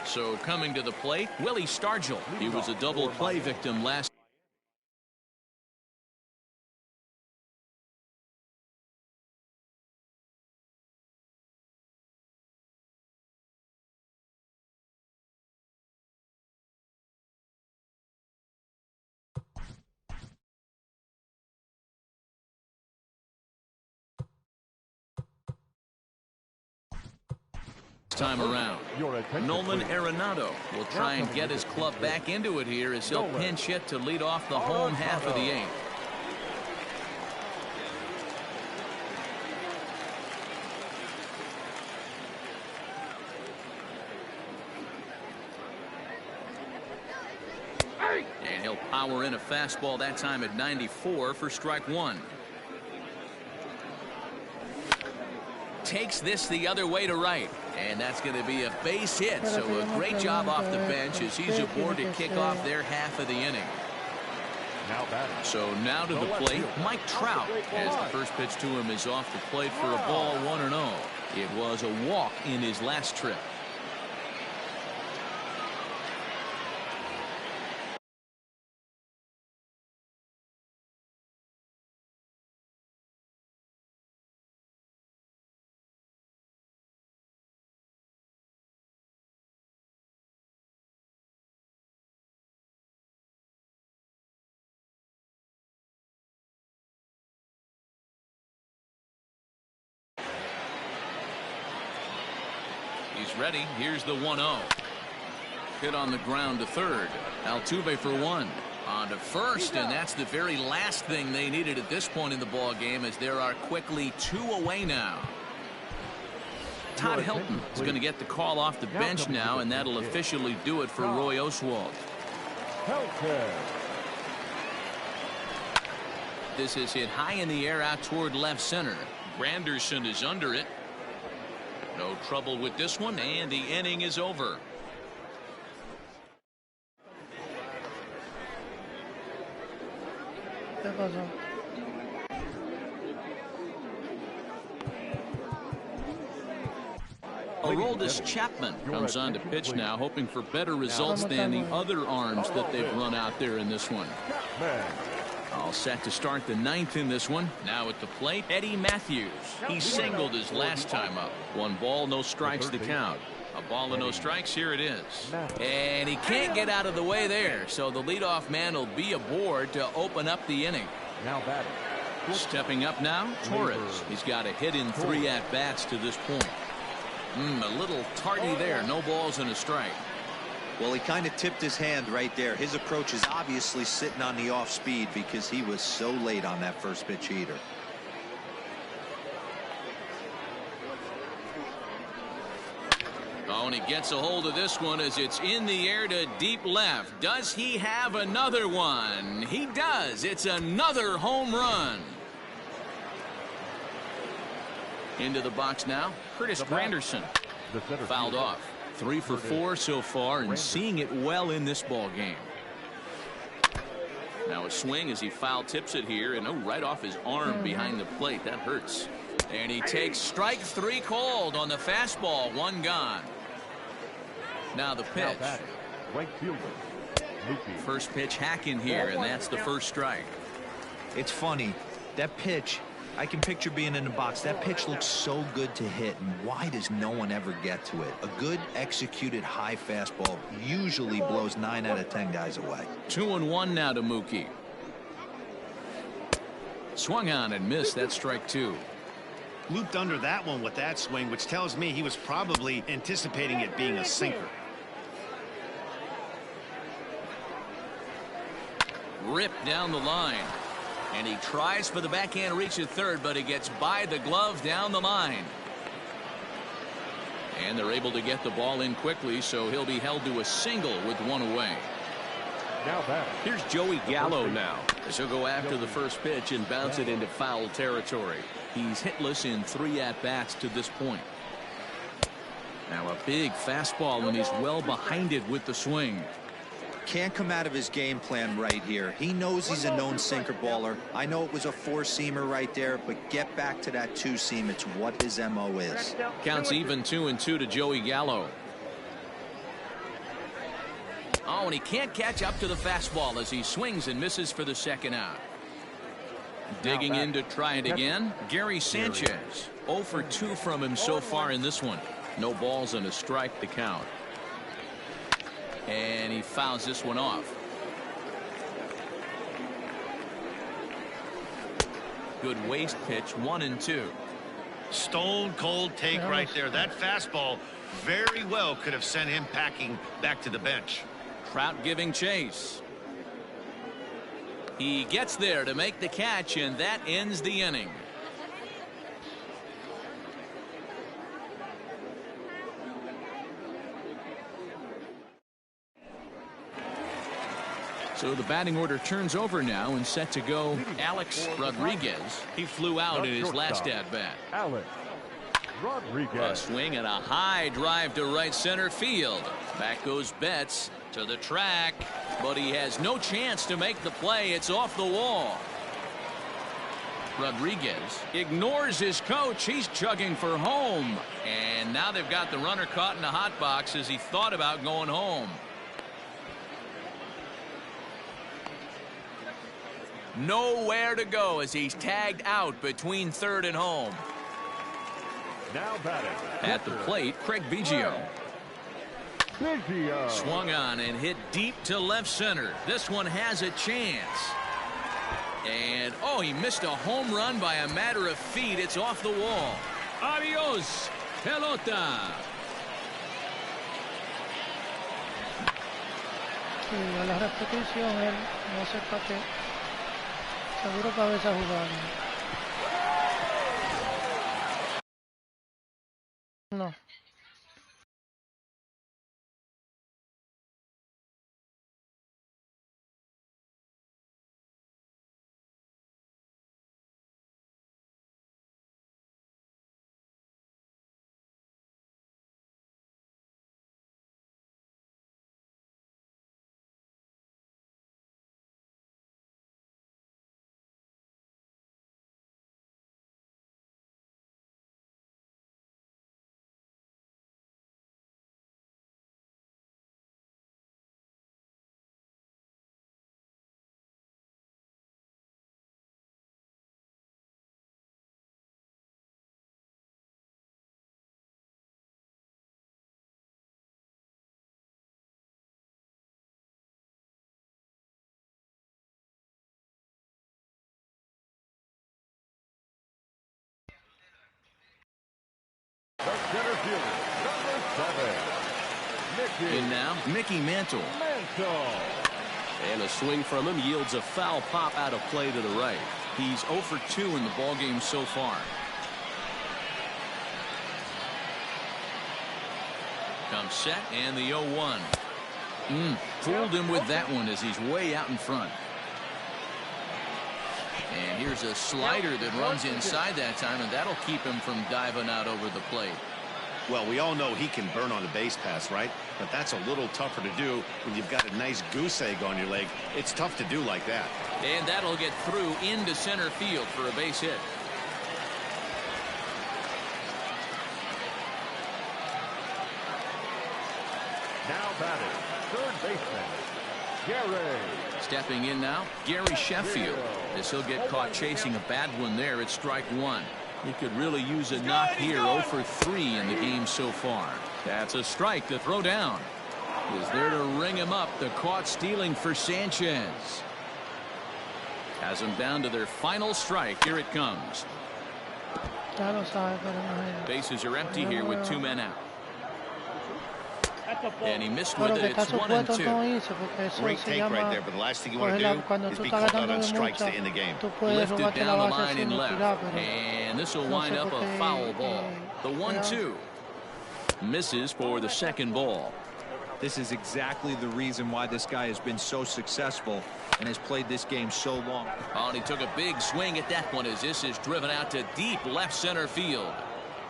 So coming to the plate, Willie Stargell. He was a double play victim last. Time around. Nolan Arenado will try and get his club back into it here as he'll pinch hit to lead off the home half of the 8th. Power in a fastball that time at 94 for strike one. Takes this the other way to right, and that's going to be a base hit. So a great job off the bench as he's aboard to kick off their half of the inning. So now to the plate, Mike Trout, as the first pitch to him is off the plate for a ball, 1-0. It was a walk in his last trip. He's ready. Here's the 1-0. Hit on the ground to third. Altuve for one. On to first, and that's the very last thing they needed at this point in the ball game, as there are quickly 2 away now. Todd Helton is going to get the call off the bench now, and that'll officially do it for Roy Oswalt. This is hit high in the air out toward left center. Granderson is under it. No trouble with this one, and the inning is over. Aroldis Chapman comes on to pitch now, hoping for better results than the other arms that they've run out there in this one. All set to start the 9th in this one. Now at the plate, Eddie Matthews. He singled his last time up. 1 ball, no strikes to count. A ball and no strikes. Here it is. And he can't get out of the way there, so the leadoff man will be aboard to open up the inning. Now batting. Stepping up now, Torres. He's got a hit in 3 at-bats to this point. A little tardy there. No balls and a strike. Well, he kind of tipped his hand right there. His approach is obviously sitting on the off speed because he was so late on that first pitch heater. Oh, and he gets a hold of this one as it's in the air to deep left. Does he have another one? He does. It's another home run. Into the box now, Curtis Granderson. Fouled off. 3 for 4 so far, and seeing it well in this ball game. Now a swing as he foul tips it here, and right off his arm behind the plate. That hurts. And he takes strike 3 called on the fastball. 1 gone. Now the pitch. First pitch hack in here, and that's the first strike. It's funny, that pitch, I can picture being in the box. That pitch looks so good to hit, and why does no one ever get to it? A good executed high fastball usually blows 9 out of 10 guys away. 2-1 now to Mookie. Swung on and missed. That's strike 2. Looped under that one with that swing, which tells me he was probably anticipating it being a sinker. Ripped down the line. And he tries for the backhand reach at third, but he gets by the glove down the line. And they're able to get the ball in quickly, so he'll be held to a single with 1 away. Here's Joey Gallo now, as he'll go after the first pitch and bounce it into foul territory. He's hitless in 3 at-bats to this point. Now a big fastball, and he's well behind it with the swing. Can't come out of his game plan right here. He knows he's a known sinker baller. I know it was a 4-seamer right there, but get back to that 2-seam. It's what his MO is. Counts even 2-2 to Joey Gallo. Oh, and he can't catch up to the fastball as he swings and misses for the second out. Digging in to try it again, Gary Sanchez. 0 for 2 from him so far in this one. No balls and a strike to count. And he fouls this one off. Good waste pitch, 1-2. Stone cold take right there. That fastball very well could have sent him packing back to the bench. Trout giving chase. He gets there to make the catch, and that ends the inning. So the batting order turns over now and set to go Alex Rodriguez. He flew out in his last at-bat. Alex Rodriguez. A swing and a high drive to right center field. Back goes Betts to the track, but he has no chance to make the play. It's off the wall. Rodriguez ignores his coach. He's chugging for home. And now they've got the runner caught in the hot box as he thought about going home. Nowhere to go as he's tagged out between third and home. Now batting. At the plate, Craig Biggio. Biggio. Swung on and hit deep to left center. This one has a chance. And, oh, he missed a home run by a matter of feet. It's off the wall. Adios, pelota. Sí, a la repetición él no se pateó. Seguro que a veces jugando. No. The center fielder, number 7. In now, Mickey Mantle. Mantle. And a swing from him yields a foul pop out of play to the right. He's 0 for 2 in the ballgame so far. Comes set and the 0-1. Fooled him with that one as he's way out in front. And here's a slider that runs inside that time, and that'll keep him from diving out over the plate. Well, we all know he can burn on the base pass, right? But that's a little tougher to do when you've got a nice goose egg on your leg. It's tough to do like that. And that'll get through into center field for a base hit. Now batting, third baseman, Gary. Stepping in now, Gary Sheffield. As he'll get caught chasing a bad one there at strike one. He could really use a knock here. 0 for 3 in the game so far. That's a strike to throw down. Is there to ring him up. The caught stealing for Sanchez. Has them down to their final strike. Here it comes. Bases are empty here with 2 men out. And he missed with it. It's 1-2. Great take right there, but the last thing you want to do is be called out on strikes to end the game. Lifted down the line and left. And this will wind up a foul ball. The 1-2. Misses for the second ball. This is exactly the reason why this guy has been so successful and has played this game so long. Oh, and he took a big swing at that one as this is driven out to deep left center field.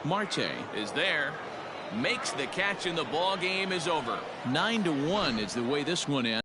Marte is there. Makes the catch, and the ball game is over. 9-1 is the way this one ends.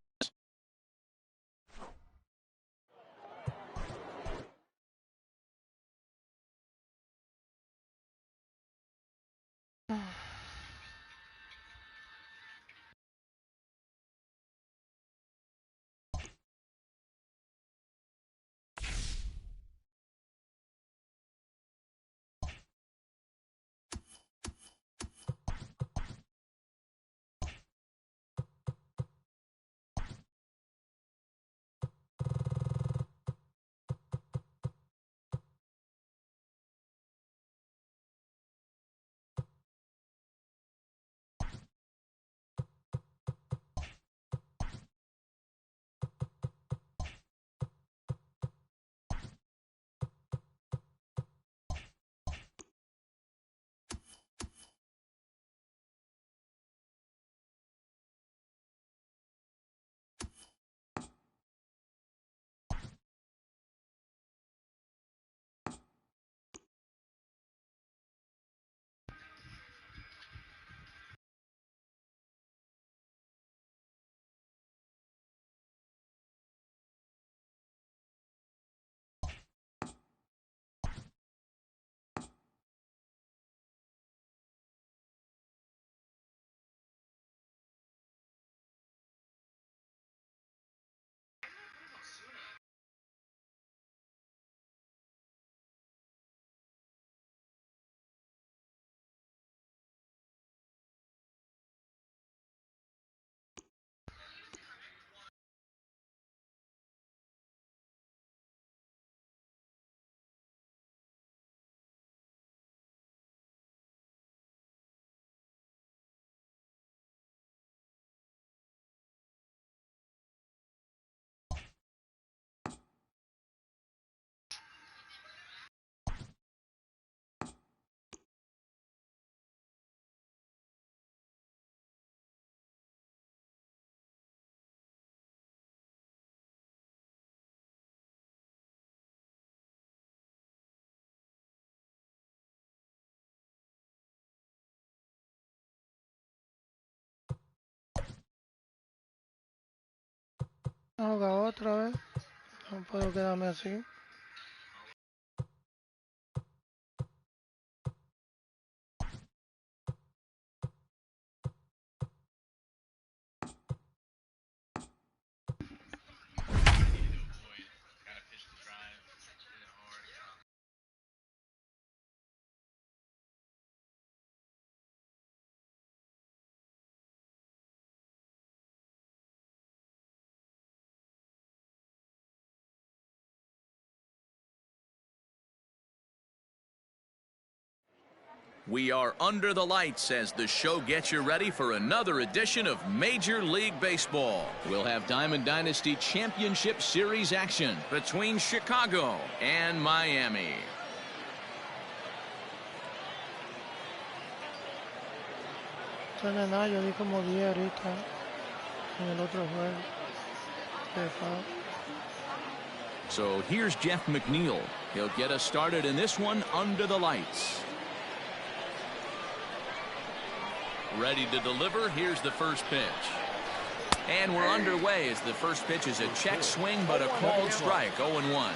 Vamos a jugar otra vez. No puedo quedarme así. We are under the lights as the show gets you ready for another edition of Major League Baseball. We'll have Diamond Dynasty Championship Series action between Chicago and Miami. Suena nada, yo di como 10 ahorita en el otro juego. So here's Jeff McNeil. He'll get us started in this one under the lights. Ready to deliver. Here's the first pitch. And we're underway as the first pitch is a check swing, but a called strike, 0-1.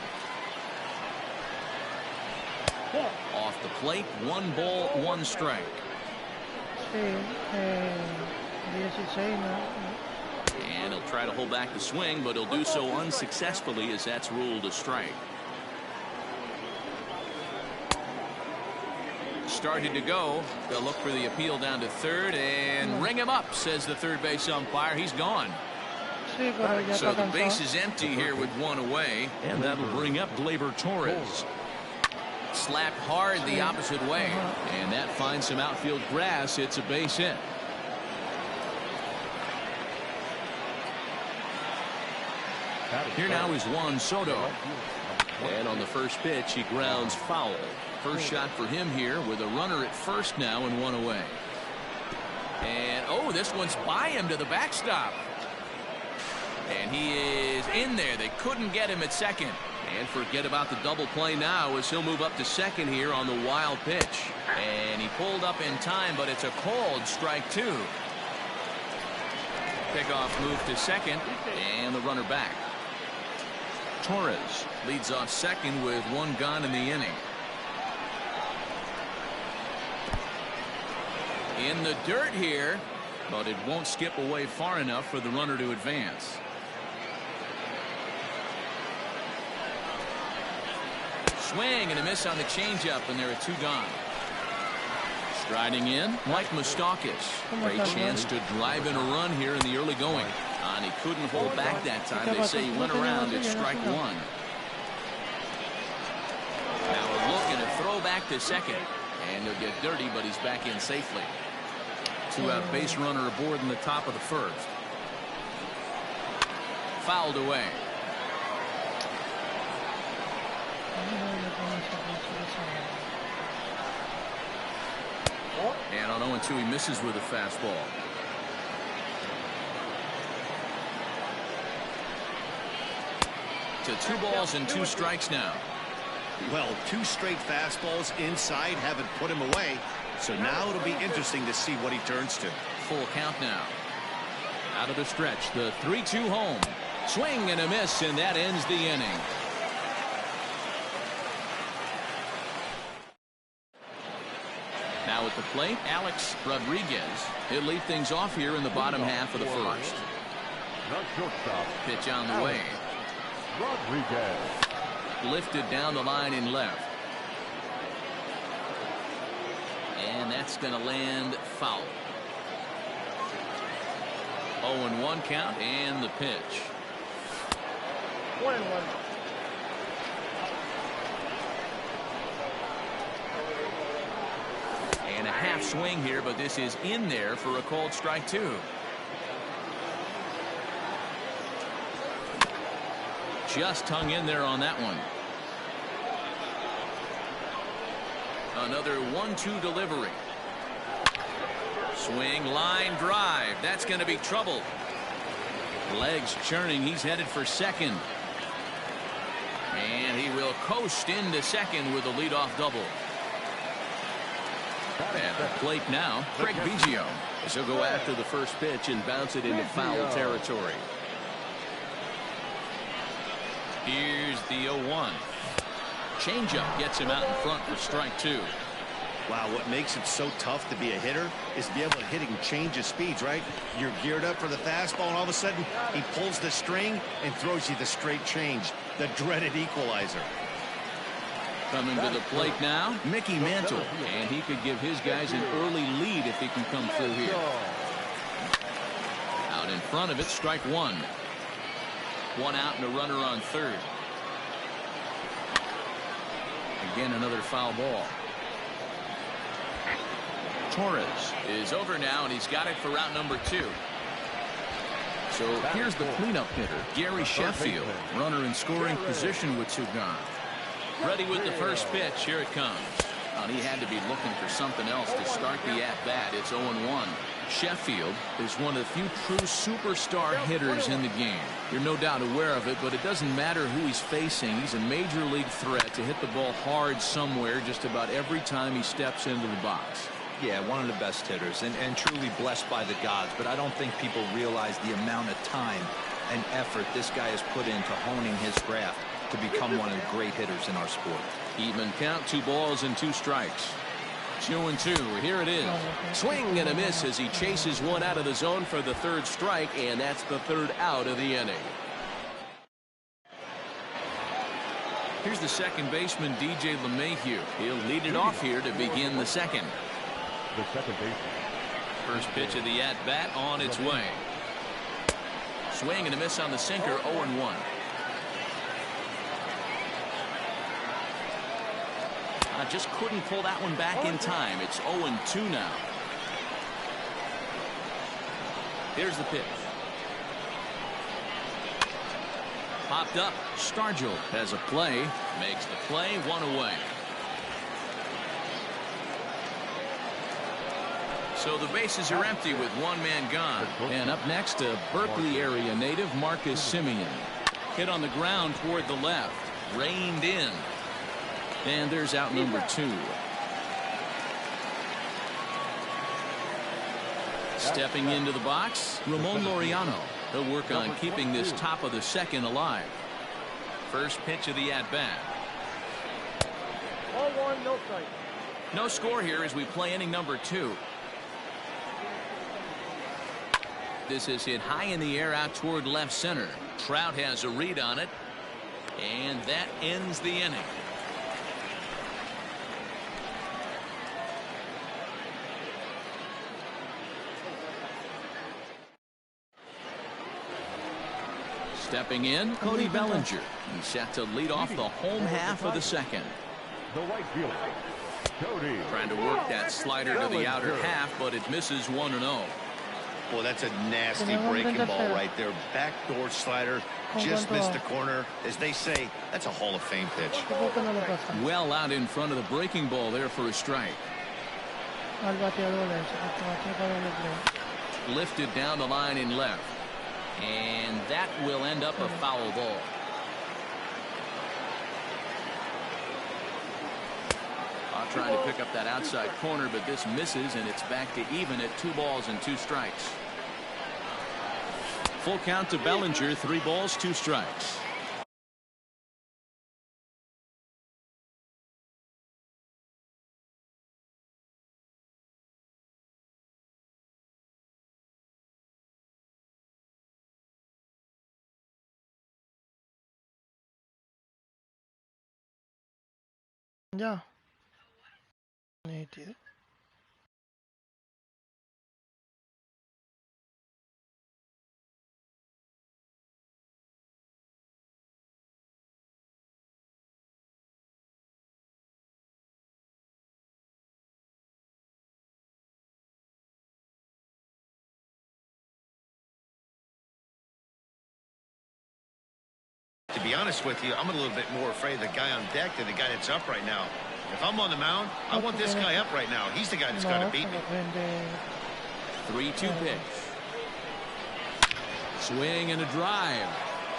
Off the plate, 1 ball, 1 strike. And he'll try to hold back the swing, but he'll do so unsuccessfully as that's ruled a strike. Started to go. They'll look for the appeal down to third and ring him up, says the third base umpire. He's gone. So the base is empty here with 1 away, and that'll bring up Gleyber Torres. Slapped hard the opposite way, and that finds some outfield grass. It's a base hit. Here now is Juan Soto. And on the first pitch, he grounds foul. First shot for him here with a runner at first now and 1 away. And, oh, this one's by him to the backstop. And he is in there. They couldn't get him at second. And forget about the double play now as he'll move up to second here on the wild pitch. And he pulled up in time, but it's a called strike 2. Pickoff move to second, and the runner back. Torres leads off second with 1 gone in the inning. In the dirt here, but it won't skip away far enough for the runner to advance. Swing and a miss on the changeup, and there are 2 gone. Striding in, Mike Moustakas. Great chance to drive in a run here in the early going. And he couldn't hold back that time. They say he went around at strike 1. Now a look and a throw back to second. And he'll get dirty, but he's back in safely. 2-out base runner aboard in the top of the first. Fouled away. And on 0-2, he misses with a fastball. To 2 balls and 2 strikes now. Well, 2 straight fastballs inside haven't put him away. So now it'll be interesting to see what he turns to. Full count now. Out of the stretch, the 3-2 home. Swing and a miss, and that ends the inning. Now at the plate, Alex Rodriguez. He'll lead things off here in the bottom half of the first. Pitch on the way. Rodriguez. Lifted down the line in left. And that's going to land foul. 0-1 count and the pitch. 1-1. And a half swing here, but this is in there for a called strike 2. Just hung in there on that one. Another 1-2 delivery. Swing, line drive. That's going to be trouble. Legs churning. He's headed for second. And he will coast into second with a leadoff double. At the plate now, Craig Biggio. He'll go after the first pitch and bounce it into foul territory. Here's the 0-1. Changeup gets him out in front for strike 2. Wow, what makes it so tough to be a hitter is to be able to hit and change his speeds, right? You're geared up for the fastball, and all of a sudden, he pulls the string and throws you the straight change, the dreaded equalizer. Coming to the plate now, Mickey Mantle, and he could give his guys an early lead if he can come through here. Out in front of it, strike 1. 1 out and a runner on third. Again, another foul ball. Torres is over now, and he's got it for route number 2. So here's the cleanup hitter, Gary Sheffield, runner in scoring position with 2 gone. Ready with the first pitch. Here it comes. He had to be looking for something else to start the at-bat. It's 0-1. Sheffield is one of the few true superstar hitters in the game. You're no doubt aware of it, but it doesn't matter who he's facing. He's a major league threat to hit the ball hard somewhere just about every time he steps into the box. Yeah, one of the best hitters and truly blessed by the gods, but I don't think people realize the amount of time and effort this guy has put into honing his craft to become one of the great hitters in our sport. Even count, 2 balls and 2 strikes. 2-2. Here it is. Swing and a miss as he chases one out of the zone for the 3rd strike, and that's the 3rd out of the inning. Here's the second baseman, DJ LeMahieu. He'll lead it off here to begin the 2nd. The second baseman. First pitch of the at-bat on its way. Swing and a miss on the sinker, 0-1. Just couldn't pull that one back in time. It's 0-2 now. Here's the pitch. Popped up. Stargell has a play. Makes the play, 1 away. So the bases are empty with 1 man gone. And up next, a Berkeley area native, Marcus Semien. Hit on the ground toward the left. Reined in. And there's out number 2. Stepping into the box, Ramon Laureano. He'll work on keeping this top of the 2nd alive. First pitch of the at-bat. 0-1, no strike. No score here as we play inning number 2. This is hit high in the air out toward left center. Trout has a read on it. And that ends the inning. Stepping in, Cody Bellinger. He's set to lead off the home half of the 2nd. The right fielder, Cody. Trying to work that slider to the outer half, but it misses 1-0. Boy, that's a nasty breaking ball right there. Backdoor slider, just missed the corner. As they say, that's a Hall of Fame pitch. Well out in front of the breaking ball there for a strike. Lifted down the line in left. And that will end up a foul ball. Trying to pick up that outside corner, but this misses, and it's back to even at 2 balls and 2 strikes. Full count to Bellinger, 3 balls, 2 strikes. Ya. Nítido. To be honest with you, I'm a little bit more afraid of the guy on deck than the guy that's up right now. If I'm on the mound, I want this guy up right now. He's the guy that's got to beat me. 3-2 pitch. Swing and a drive.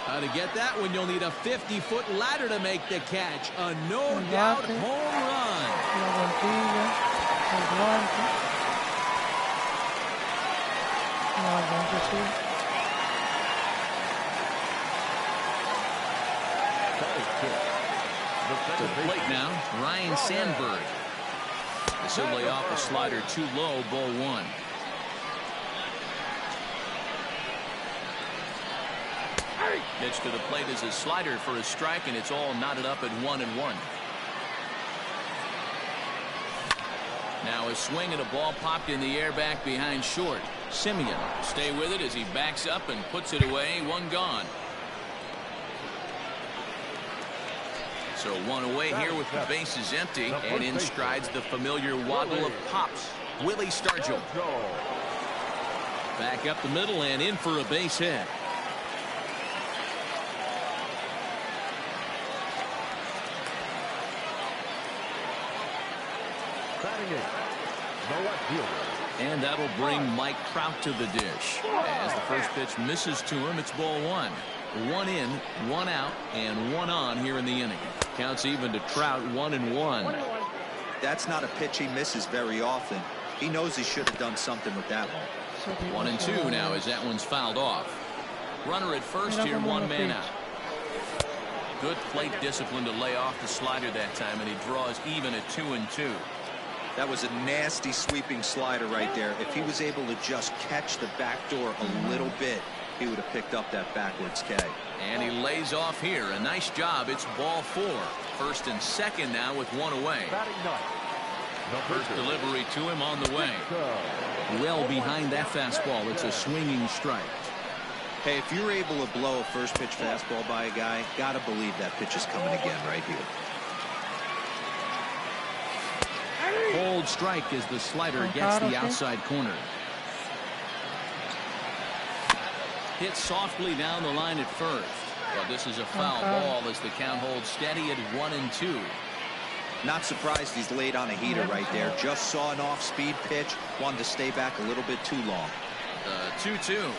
How to get that one? You'll need a 50-foot ladder to make the catch. A no-doubt home run. To the plate now, Ryan Sandberg. This will lay off a slider too low, ball one. Pitch to the plate is a slider for a strike, and it's all knotted up at 1-1. Now a swing and a ball popped in the air back behind short. Simeon stay with it as he backs up and puts it away. One gone. So one away here with the bases empty, and in strides the familiar waddle of Pops, Willie Stargell. Back up the middle and in for a base hit. And that'll bring Mike Trout to the dish. As the first pitch misses to him, it's ball one. One in, one out, and one on here in the inning. Counts even to Trout, 1-1. That's not a pitch he misses very often. He knows he should have done something with that one. 1-2 now as that one's fouled off. Runner at first here, one man out. Good plate discipline to lay off the slider that time, and he draws even at 2-2. That was a nasty sweeping slider right there. If he was able to just catch the back door a little bit, he would have picked up that backwards K. And he lays off here. A nice job. It's ball four. First and second now with one away. First delivery to him on the way. Well behind that fastball. It's a swinging strike. Hey, if you're able to blow a first pitch fastball by a guy, gotta believe that pitch is coming again right here. Hold strike as the slider gets the outside corner. Hit softly down the line at first. Well, this is a foul ball as the count holds steady at 1-2. Not surprised he's laid on a heater right there. Just saw an off-speed pitch. Wanted to stay back a little bit too long. 2-2.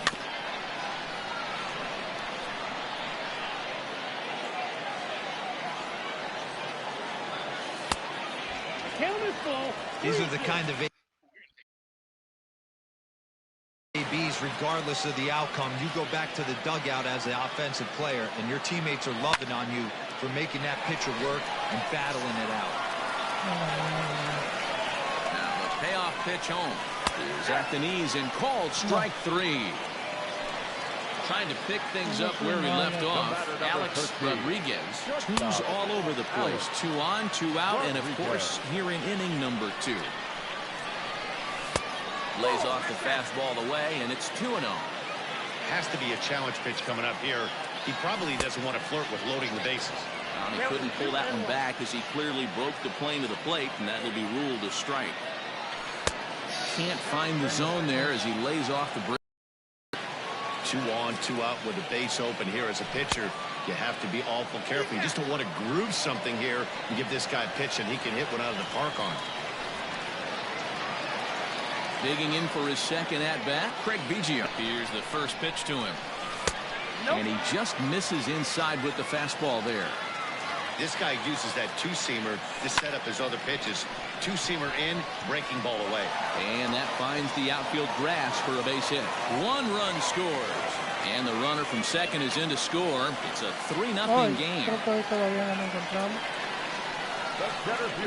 These are the kind of ABs, regardless of the outcome. You go back to the dugout as an offensive player, and your teammates are loving on you for making that pitcher work and battling it out. Now the payoff pitch home is at the knees and called strike three. Trying to pick things up where he left off. Alex Rodriguez, twos all over the place. 2 on, 2 out, and of course here in inning number 2. Lays off the fastball away, and it's 2-0. Has to be a challenge pitch coming up here. He probably doesn't want to flirt with loading the bases. He couldn't pull that one back as he clearly broke the plane to the plate, and that will be ruled a strike. Can't find the zone there as he lays off the break. 2 on, 2 out with the base open here as a pitcher. You have to be awful careful. You just don't want to groove something here and give this guy a pitch, and he can hit one out of the park on. Digging in for his second at-bat, Craig Biggio. Here's the first pitch to him. And he just misses inside with the fastball there. This guy uses that two-seamer to set up his other pitches. Two-seamer in, breaking ball away. And that finds the outfield grass for a base hit. 1 run scores. And the runner from second is in to score. It's a 3-0 game.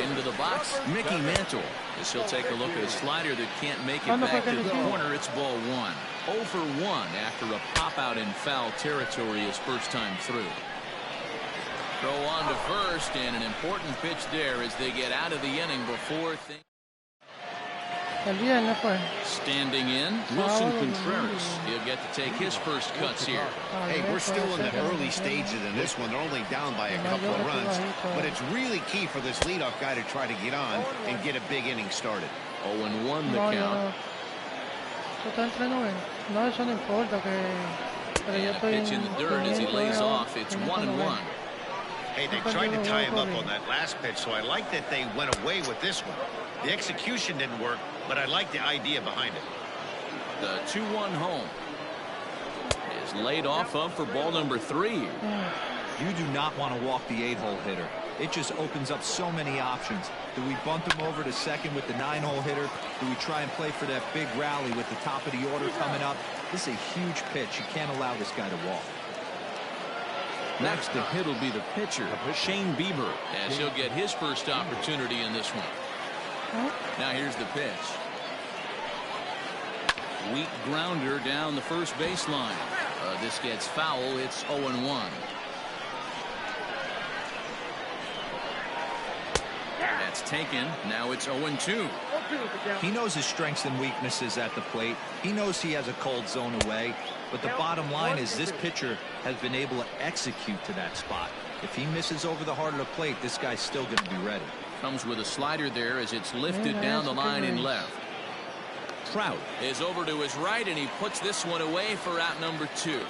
Into the box, Mickey Mantle. As he'll take a look at a slider that can't make it back to the corner. It's ball 1. 0 for 1 after a pop-out in foul territory his first time through. Throw on to first, and an important pitch there as they get out of the inning before things. Standing in, Wilson Contreras. He'll get to take his first cuts here. Hey, we're still in the early stages in this one. They're only down by a couple of runs, but it's really key for this leadoff guy to try to get on and get a big inning started. 0-1 the count. And a pitch in the dirt as he lays off. It's 1-1. Hey, they tried to tie him up on that last pitch, so I like that they went away with this one. The execution didn't work, but I like the idea behind it. The 2-1 home is laid off of for ball number 3. You do not want to walk the 8-hole hitter. It just opens up so many options. Do we bunt him over to second with the 9-hole hitter? Do we try and play for that big rally with the top of the order coming up? This is a huge pitch. You can't allow this guy to walk. Next to hit will be the pitcher, Shane Bieber, as he'll get his first opportunity in this one. Now here's the pitch. Weak grounder down the first baseline. This gets foul. It's 0-1. That's taken. Now it's 0-2. He knows his strengths and weaknesses at the plate. He knows he has a cold zone away. But the bottom line is this pitcher has been able to execute to that spot. If he misses over the heart of the plate, this guy's still going to be ready. Comes with a slider there as it's lifted down the line in left. Trout is over to his right, and he puts this one away for out number 2.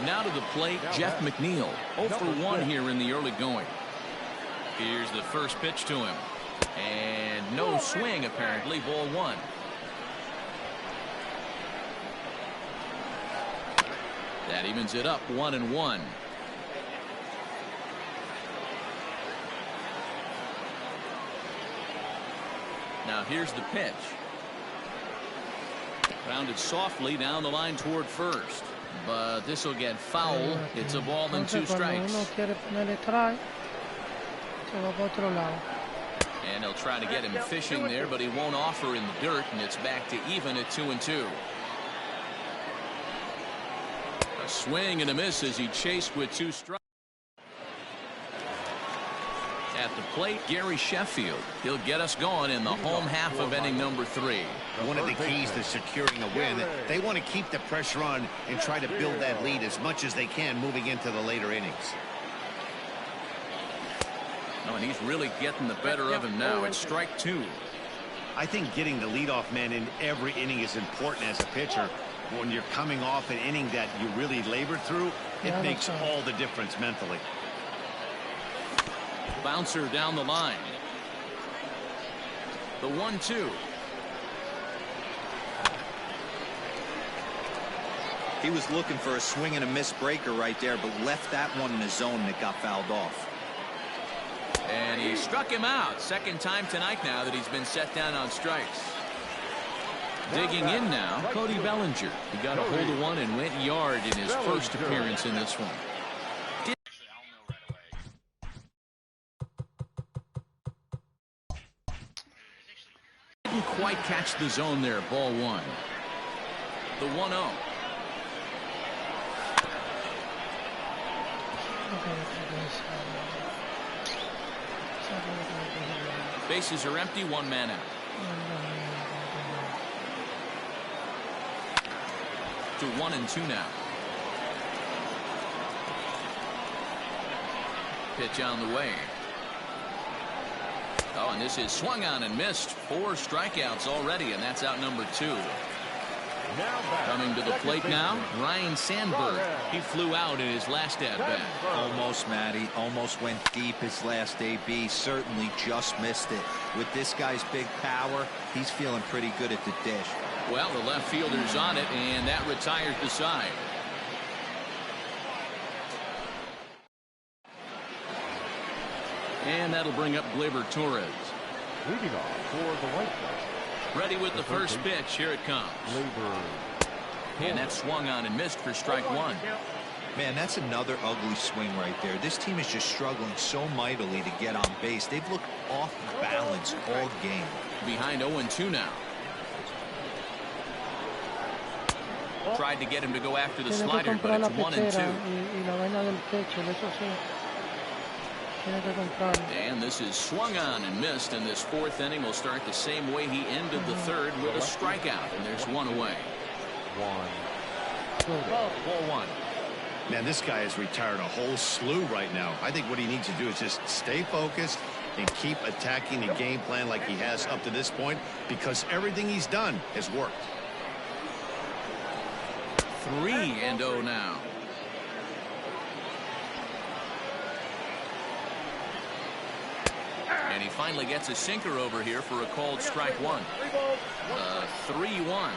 Now to the plate, Jeff McNeil. 0 for 1 here in the early going. Here's the first pitch to him. And no swing, apparently. Ball 1. That evens it up 1-1. Now here's the pitch. Grounded softly down the line toward first. But this will get foul. It's a ball and 2 strikes. And he'll try to get him fishing there, but he won't offer in the dirt, and it's back to even at 2-2. A swing and a miss as he chased with 2 strikes. At the plate, Gary Sheffield. He'll get us going in the home half of inning number 3. One of the keys to securing a win, they want to keep the pressure on and try to build that lead as much as they can moving into the later innings. Oh, and he's really getting the better of him now. It's strike 2. I think getting the leadoff man in every inning is important as a pitcher. When you're coming off an inning that you really labored through, it makes all the difference mentally. Bouncer down the line. The 1-2. He was looking for a swing and a miss breaker right there, but left that one in the zone that got fouled off. And he struck him out. Second time tonight now that he's been set down on strikes. Digging in now, Cody Bellinger. He got a hold of one and went yard in his first appearance in this one. Didn't quite catch the zone there. Ball 1. The 1-0. Bases are empty. 1 man out. To 1-2 now. Pitch on the way. Oh, and this is swung on and missed. 4 strikeouts already, and that's out number 2. Coming to the plate now, Ryan Sandberg. He flew out in his last at-bat. Almost, Matty. Almost went deep his last AB. Certainly just missed it. With this guy's big power, he's feeling pretty good at the dish. Well, the left fielder's on it, and that retires the side. And that'll bring up Gleyber Torres. Leading off for the White Sox. Ready with the first pitch. Here it comes. And that swung on and missed for strike 1. Man, that's another ugly swing right there. This team is just struggling so mightily to get on base. They've looked off balance all game. Behind 0-2 now. Tried to get him to go after the slider, but it's 1-2. And this is swung on and missed, and this 4th inning will start the same way he ended the 3rd with a strikeout, and there's 1 away. Ball 1. Man, this guy has retired a whole slew right now. I think what he needs to do is just stay focused and keep attacking the game plan like he has up to this point, because everything he's done has worked. 3-0 now. And he finally gets a sinker over here for a called strike 1. 3-1.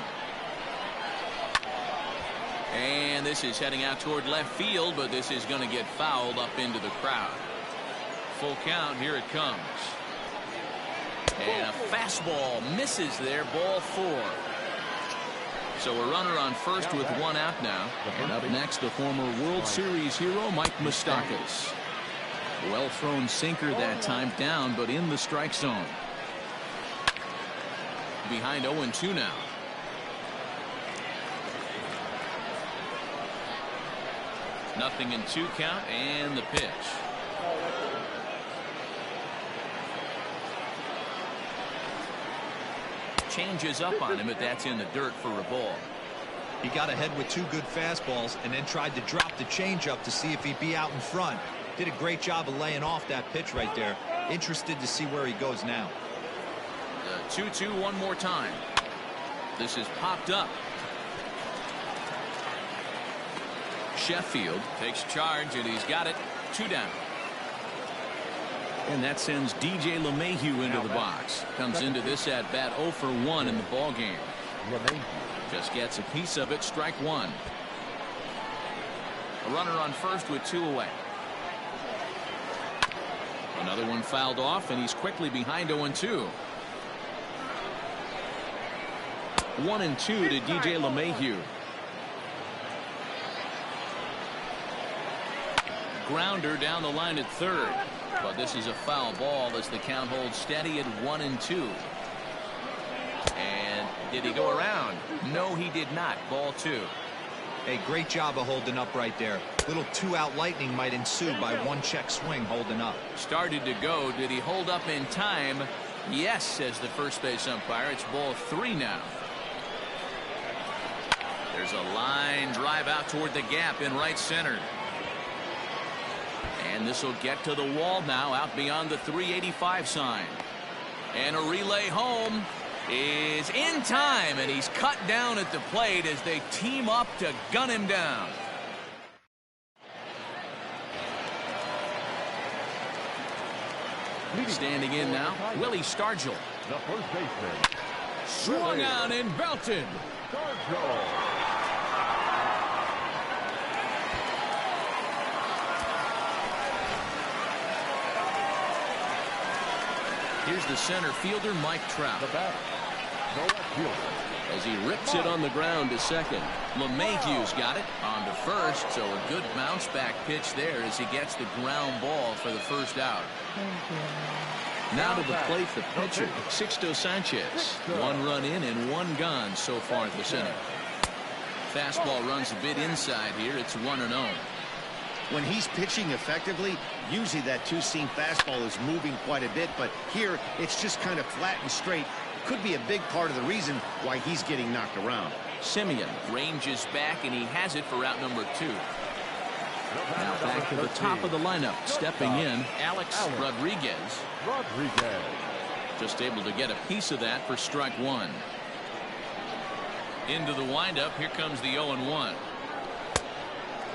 And this is heading out toward left field, but this is going to get fouled up into the crowd. Full count. Here it comes. And a fastball misses there. Ball 4. So a runner on first with one out now. And up next, the former World Series hero, Mike Moustakas. Well thrown sinker that time, down but in the strike zone. Behind 0-2 now. Nothing in 2 count, and the pitch. Changes up on him, but that's in the dirt for a ball. He got ahead with 2 good fastballs and then tried to drop the changeup to see if he'd be out in front. Did a great job of laying off that pitch right there. Interested to see where he goes now. The 2-2 one more time. This is popped up. Sheffield takes charge, and he's got it. 2 down. And that sends DJ LeMahieu into the box. Comes into this at bat 0 for 1 in the ball game. Just gets a piece of it. Strike 1. A runner on first with 2 away. Another one fouled off, and he's quickly behind 0-2. 1-2 to DJ LeMahieu. Grounder down the line at third, but this is a foul ball as the count holds steady at 1-2. And did he go around? No, he did not. Ball 2. Hey, great job of holding up right there. Little 2-out lightning might ensue by 1 check swing holding up. Started to go. Did he hold up in time? Yes, says the first base umpire. It's ball 3 now. There's a line drive out toward the gap in right center. And this will get to the wall now, out beyond the 385 sign. And a relay home is in time, and he's cut down at the plate as they team up to gun him down. Standing in now, Willie Stargell. The first baseman. Swung on and belted. Stargell. Here's the center fielder, Mike Trout. The batter, the left fielder. As he rips it on the ground to second. LeMahieu's got it on to first, so a good bounce back pitch there as he gets the ground ball for the first out. Now to the plate, the pitcher, Sixto Sanchez. 1 run in and 1 gone so far at the center. Fastball runs a bit inside here. It's 1-0. When he's pitching effectively, usually that 2-seam fastball is moving quite a bit, but here it's just kind of flat and straight. Could be a big part of the reason why he's getting knocked around. Simeon ranges back, and he has it for out number 2. Now back to the top of the lineup. Stepping in, Alex Rodriguez. Just able to get a piece of that for strike 1. Into the windup. Here comes the 0-1.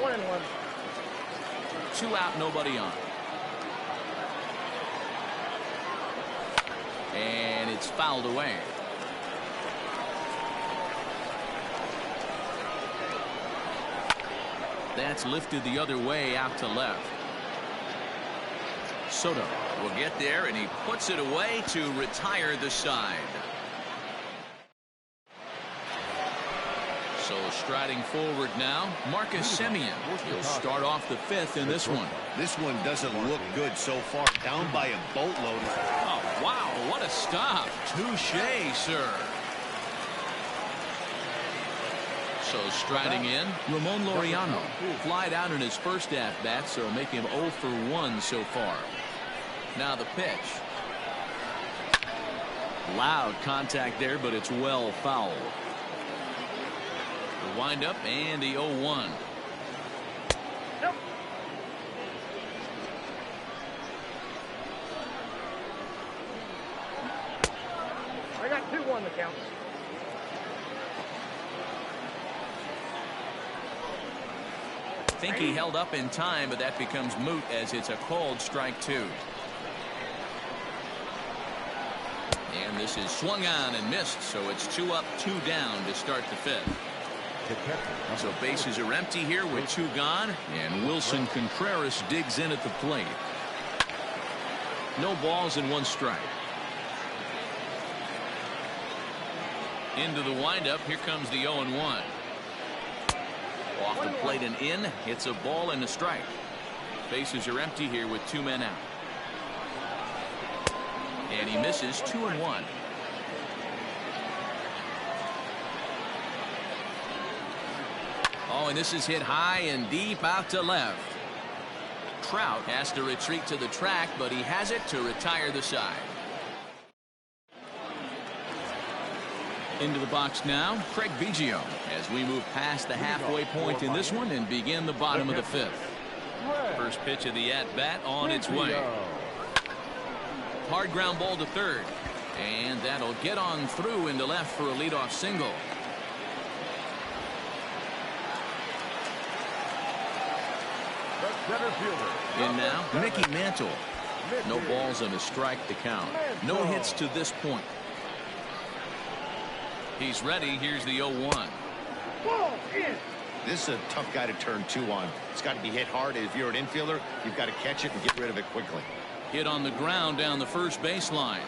1-1. 2 out, nobody on. And it's fouled away. That's lifted the other way out to left. Soto will get there, and he puts it away to retire the side. So striding forward now, Marcus Semien. He'll start off the 5th in this one. This one doesn't look good so far. Down by a boatload. Oh, wow, what a stop. Touché, sir. So striding in, Ramon Laureano. Flied out in his first at-bat, so make him 0 for 1 so far. Now the pitch. Loud contact there, but it's well fouled. The windup and the 0-1. I got 2-1 the count. Think he held up in time, but that becomes moot as it's a called strike 2. And this is swung on and missed, so it's 2 up, 2 down to start the 5th. So bases are empty here with 2 gone, and Wilson Contreras digs in at the plate. No balls and 1 strike. Into the windup. Here comes the 0-1. Off the plate and in. Hits a ball and a strike. Bases are empty here with 2 men out. And he misses 2-1. Oh, and this is hit high and deep out to left. Trout has to retreat to the track, but he has it to retire the side. Into the box now, Craig Biggio, as we move past the halfway point in this one and begin the bottom of the 5th. First pitch of the at-bat on its way. Hard ground ball to third. And that'll get on through into left for a leadoff single. In now, Mickey Mantle. No balls and a strike to count. No hits to this point. He's ready. Here's the 0-1. This is a tough guy to turn 2 on. It's got to be hit hard. If you're an infielder, you've got to catch it and get rid of it quickly. Hit on the ground down the first baseline,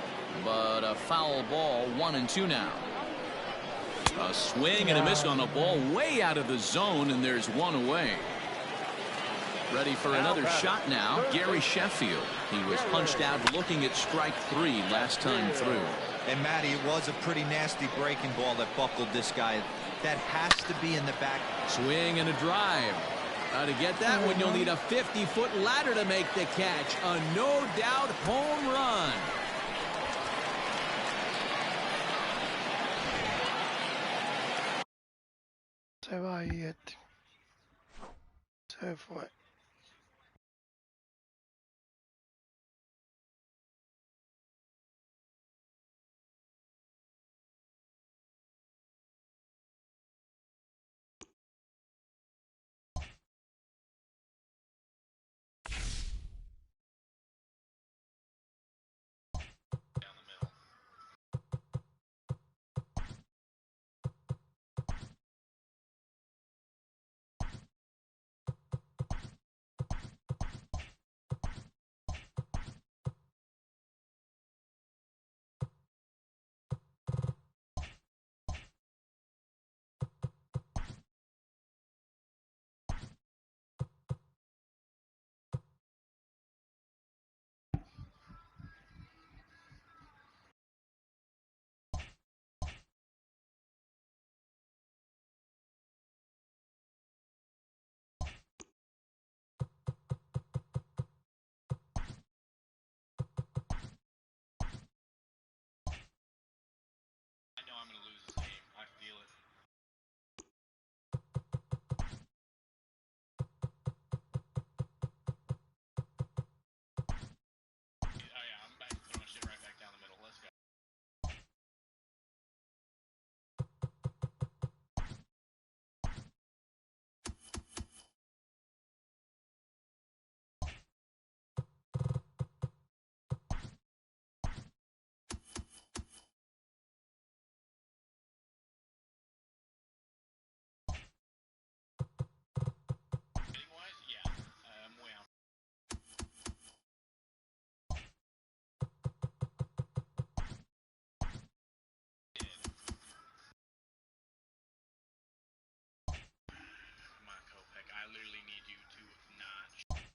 but a foul ball. 1-2 now. A swing and a miss on a ball way out of the zone, and there's one away. Ready for another shot now, Gary Sheffield. He was punched out looking at strike 3 last time through. And Matty, it was a pretty nasty breaking ball that buckled this guy. That has to be in the back. Swing and a drive. To get that one, you'll need a 50-foot ladder to make the catch. A no-doubt home run. Se va ahí este. Se fue.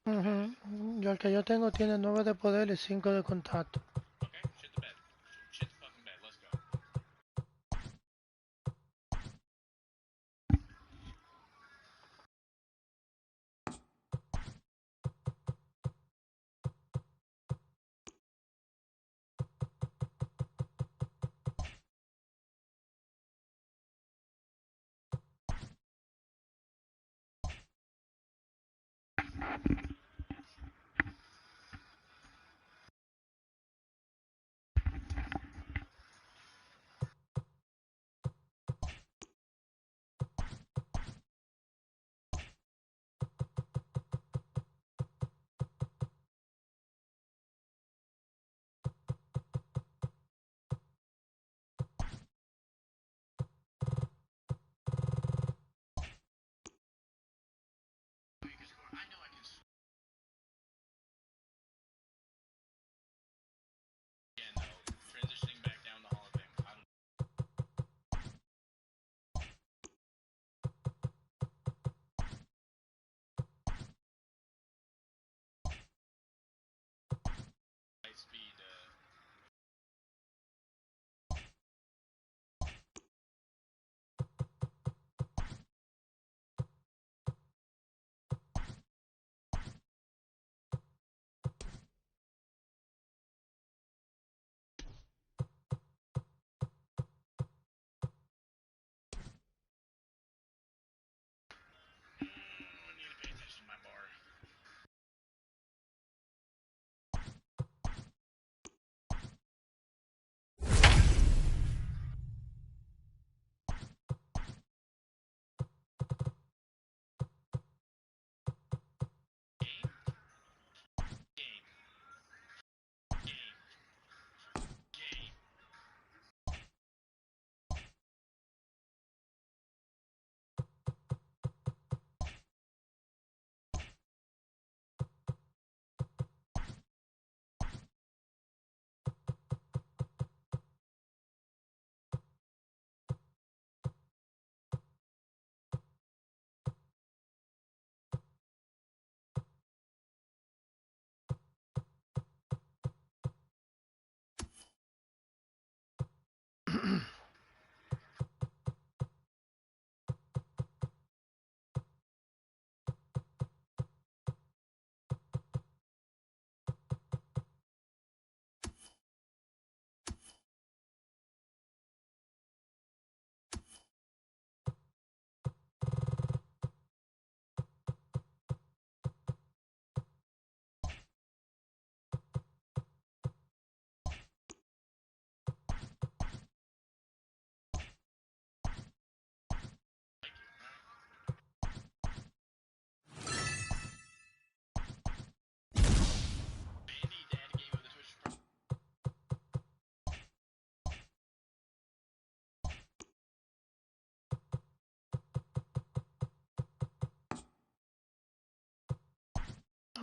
Yo el que yo tengo tiene 9 de poder y 5 de contacto.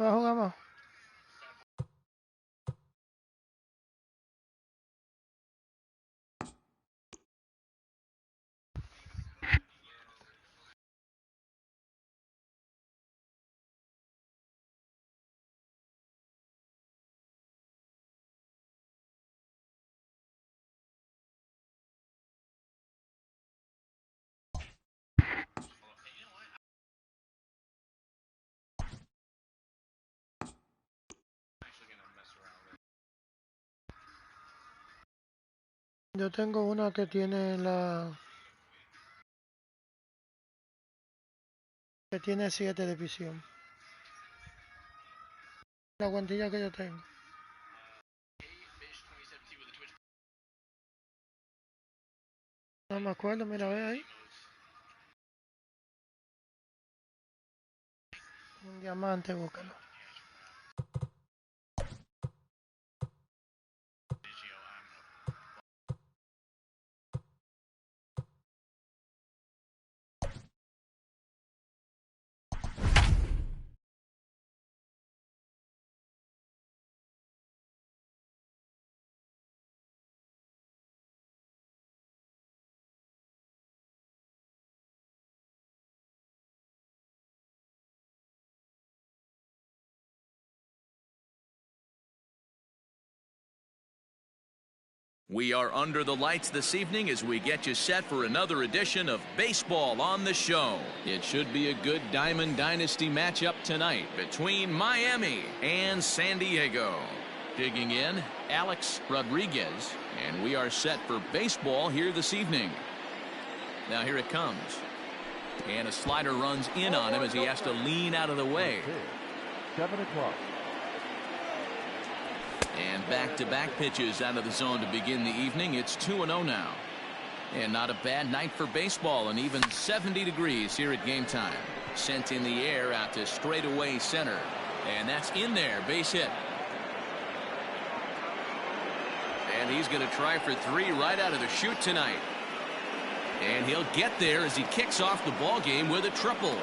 va a jugar más. Yo tengo una que tiene que tiene 7 de visión. La guantilla que yo tengo. No me acuerdo, mira, ve ahí. Un diamante, búscalo. We are under the lights this evening as we get you set for another edition of Baseball on the Show. It should be a good Diamond Dynasty matchup tonight between Miami and San Diego. Digging in, Alex Rodriguez, and we are set for baseball here this evening. Now here it comes. And a slider runs in on him as he has to lean out of the way. 7 o'clock. And back-to-back pitches out of the zone to begin the evening. It's 2-0 now. And not a bad night for baseball, and even 70 degrees here at game time. Sent in the air out to straightaway center. And that's in there, base hit. And he's going to try for 3 right out of the chute tonight. And he'll get there as he kicks off the ball game with a triple.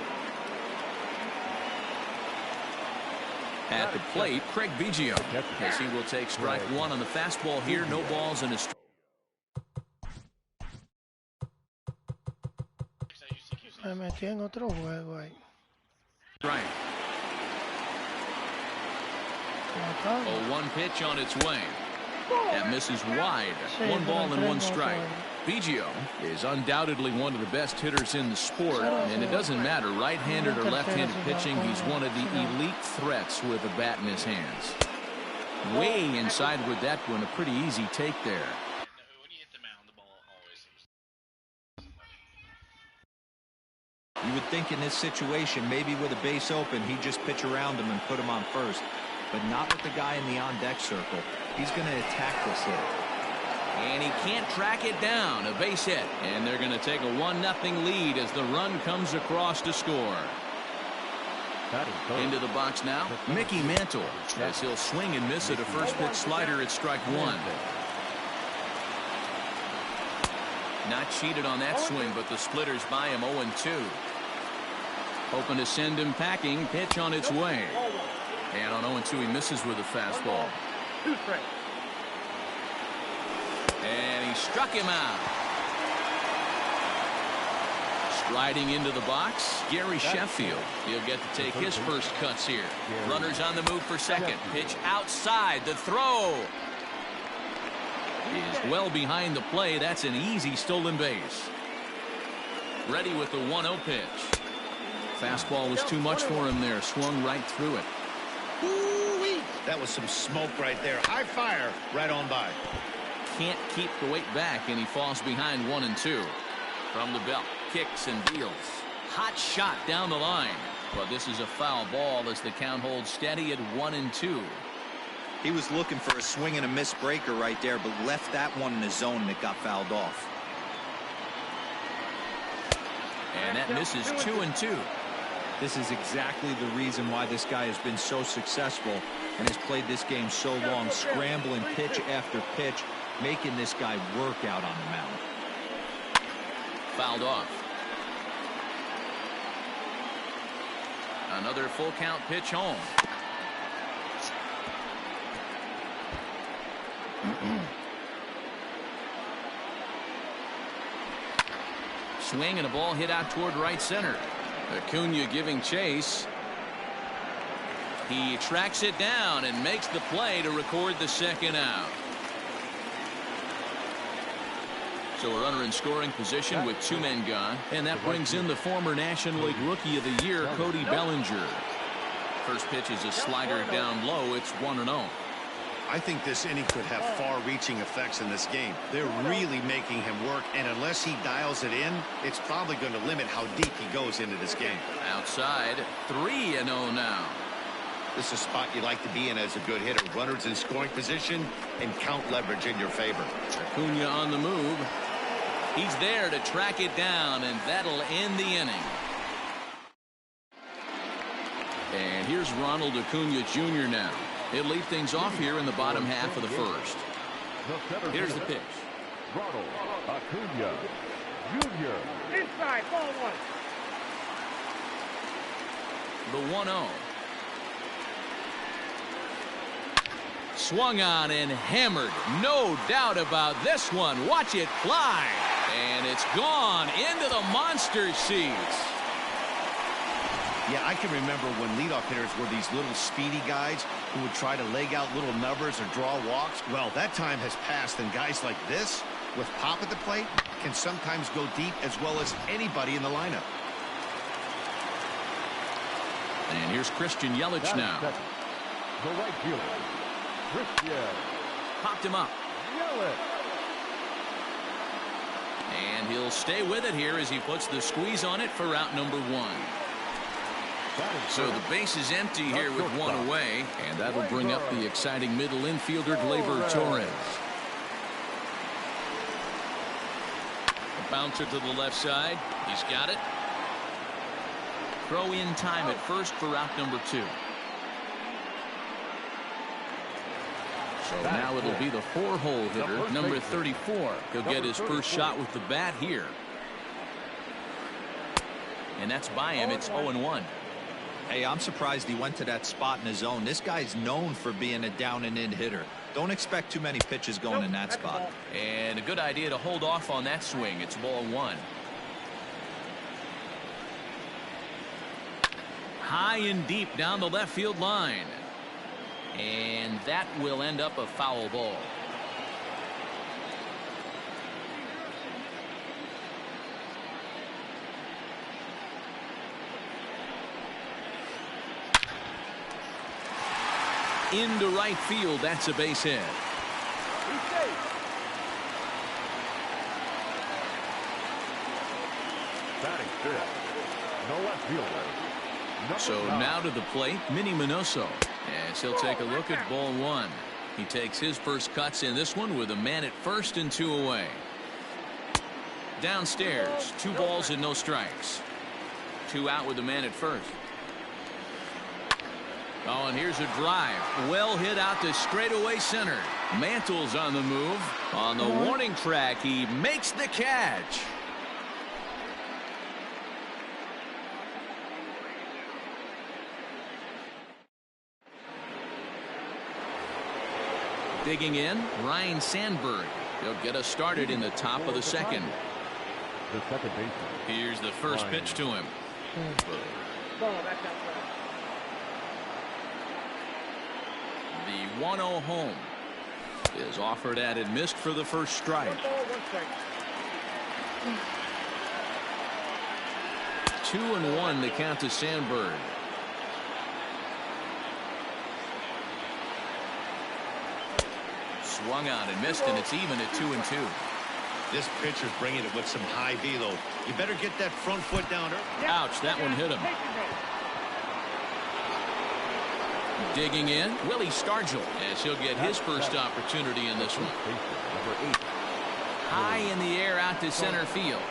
At the plate, Craig Biggio, as he will take strike 1 on the fastball here. No balls and a strike. Me metí en otro juego ahí. Right. 0-1 pitch on its way. That misses wide. 1 ball and 1 strike. Biggio is undoubtedly one of the best hitters in the sport, and it doesn't matter right-handed or left-handed pitching. He's one of the elite threats with a bat in his hands. Way inside with that one, a pretty easy take there. You would think in this situation, maybe with a base open, he'd just pitch around him and put him on first. But not with the guy in the on-deck circle. He's going to attack this hit. And he can't track it down. A base hit. And they're going to take a 1-0 lead as the run comes across to score. Into the box now, Mickey Mantle, as he'll swing and miss at a first pitch slider at strike 1. Not cheated on that swing, but the splitters by him 0-2. Hoping to send him packing. Pitch on its way. And on 0-2, he misses with a fastball. And he struck him out. Striding into the box, Gary Sheffield. He'll get to take his first cuts here. Runners on the move for second. Pitch outside. The throw is well behind the play. That's an easy stolen base. Ready with the 1-0 pitch. Fastball was too much for him there. Swung right through it. Ooh-wee. That was some smoke right there. High fire right on by. Can't keep the weight back, and he falls behind 1-2. From the belt, kicks and deals. Hot shot down the line. But this is a foul ball as the count holds steady at 1-2. He was looking for a swing and a miss breaker right there, but left that one in the zone and it got fouled off. And that misses 2-2. This is exactly the reason why this guy has been so successful and has played this game so long, scrambling pitch after pitch, making this guy work out on the mound. Fouled off. Another full count pitch home. Swing and a ball hit out toward right center. Acuna giving chase. He tracks it down and makes the play to record the second out. So a runner in scoring position with 2 men gone, and that brings in the former National League Rookie of the Year, Cody Bellinger. First pitch is a slider down low. It's 1-0. I think this inning could have far-reaching effects in this game. They're really making him work, and unless he dials it in, it's probably going to limit how deep he goes into this game. Outside, 3-0 now. This is a spot you like to be in as a good hitter. Runners in scoring position and count leverage in your favor. Acuna on the move. He's there to track it down, and that'll end the inning. And here's Ronald Acuna Jr. now. He'll lead things off here in the bottom half of the first. Here's the pitch. Ronald Acuna Jr. Inside, ball 1. The 1-0. Swung on and hammered. No doubt about this one. Watch it fly. And it's gone into the monster seats. Yeah, I can remember when leadoff hitters were these little speedy guys who would try to leg out little numbers or draw walks. Well, that time has passed, and guys like this, with pop at the plate, can sometimes go deep as well as anybody in the lineup. And here's Christian Yelich now. The right fielder, Christian Popped him up. Yelich. And he'll stay with it here as he puts the squeeze on it for out number 1. So the base is empty here with 1 away, and that'll bring up the exciting middle infielder, Gleyber Torres. A bouncer to the left side. He's got it. Throw in time at first for out number 2. So now it'll be the 4-hole hitter, number 34. He'll get his first shot with the bat here. And that's by him. It's 0-1. Hey, I'm surprised he went to that spot in his zone. This guy's known for being a down-and-in hitter. Don't expect too many pitches going in that spot. And a good idea to hold off on that swing. It's ball 1. High and deep down the left field line. And that will end up a foul ball. Into right field. That's a base hit. Batting fifth, no left fielder. So now to the plate, Minnie Minoso. As he'll take a look at ball 1. He takes his first cuts in this one with a man at first and 2 away. Downstairs, 2 balls and no strikes. 2 out with a man at first. Oh, and here's a drive. Well hit out to straightaway center. Mantle's on the move. On the warning track, he makes the catch. Digging in, Ryan Sandberg. He'll get us started in the top of the second. The second baseman. Here's the first pitch to him. The 1-0 home is offered at and missed for the first strike. 2-1 the count to Sandberg. Swung on and missed, and it's even at 2-2. This pitcher's bringing it with some high velo. You better get that front foot down. Ouch, that one hit him. Digging in, Willie Stargell, as he'll get his first opportunity in this one. Number 8. High in the air out to center field.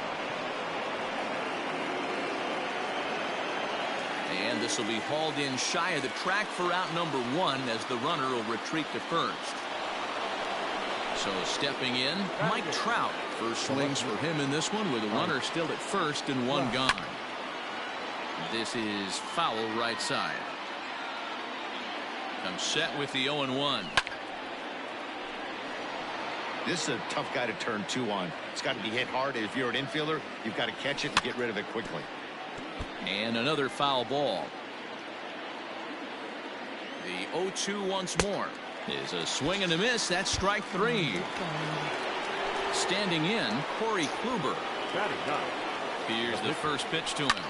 And this will be hauled in shy of the track for out number 1 as the runner will retreat to first. So stepping in, Mike Trout. First swings for him in this one with a runner still at first and 1 gone. This is foul right side. Comes set with the 0-1. This is a tough guy to turn 2 on. It's got to be hit hard. If you're an infielder, you've got to catch it and get rid of it quickly. And another foul ball. The 0-2 once more is a swing and a miss. That's strike 3. Standing in, Corey Kluber. Here's the first pitch to him.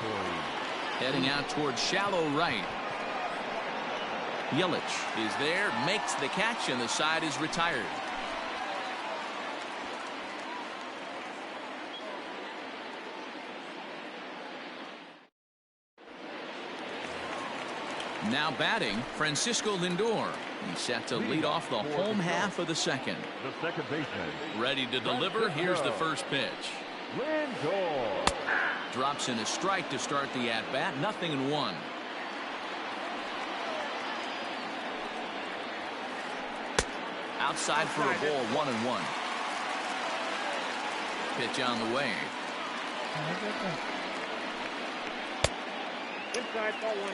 Heading out towards shallow right. Yelich is there, makes the catch, and the side is retired. Now batting, Francisco Lindor. He's set to lead off the home half of the second. The second baseman. Ready to deliver. Here's the first pitch. Lindor. Drops in a strike to start the at-bat. 0-1. Outside for a ball. 1-1. Pitch on the way. Inside, ball 1.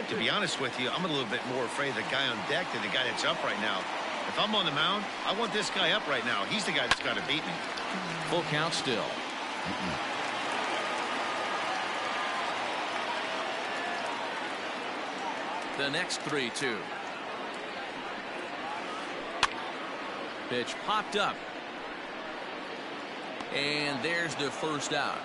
To be honest with you, I'm a little bit more afraid of the guy on deck than the guy that's up right now. If I'm on the mound, I want this guy up right now. He's the guy that's got to beat me. Full count still. The next 3-2. Pitch popped up. And there's the first out.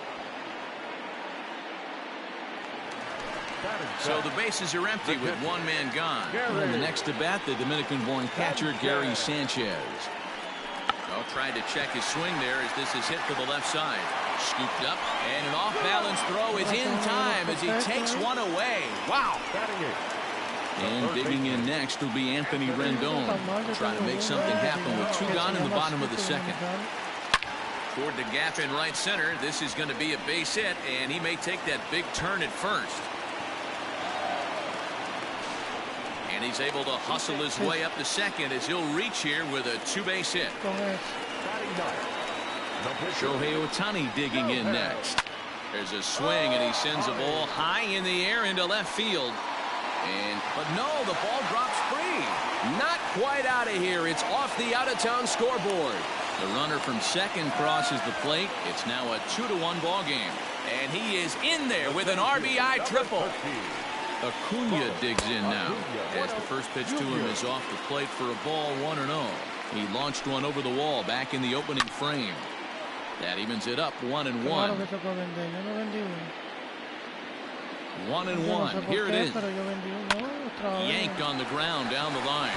So the bases are empty with one man gone. And the next to bat, the Dominican-born catcher, Gary Sanchez. Tried to check his swing there as this is hit to the left side. Scooped up, and an off-balance throw is in time as he takes one away. Wow. And digging in next will be Anthony Rendon. Trying to make something happen with 2 gone in the bottom of the second. Toward the gap in right center. This is going to be a base hit, and he may take that big turn at first. And he's able to hustle his way up to second as he'll reach here with a 2-base hit. Shohei Ohtani digging in next. There's a swing, and he sends a ball high in the air into left field. But no, the ball drops free. Not quite out of here. It's off the out-of-town scoreboard. The runner from second crosses the plate. It's now a 2-1 ball game. And he is in there with an RBI triple. Acuna digs in now as the first pitch to him is off the plate for a ball. 1-0. He launched one over the wall back in the opening frame. That evens it up. 1-1. 1-1. Here it is. Yanked on the ground down the line.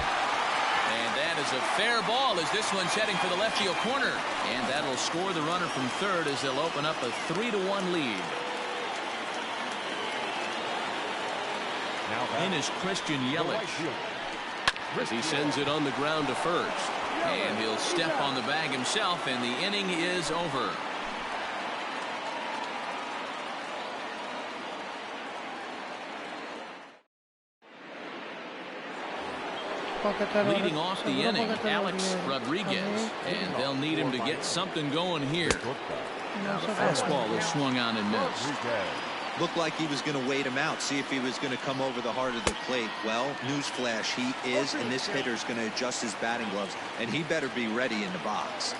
And that is a fair ball as this one's heading for the left field corner. And that'll score the runner from third as they'll open up a 3-1 lead. In is Christian Yelich as he sends it on the ground to first. And he'll step on the bag himself, and the inning is over. Leading off the inning, Alex Rodriguez, and they'll need him to get something going here. Now the fastball is swung on and missed. Looked like he was going to wait him out, see if he was going to come over the heart of the plate. Well, newsflash, he is, and this hitter's going to adjust his batting gloves, and he better be ready in the box.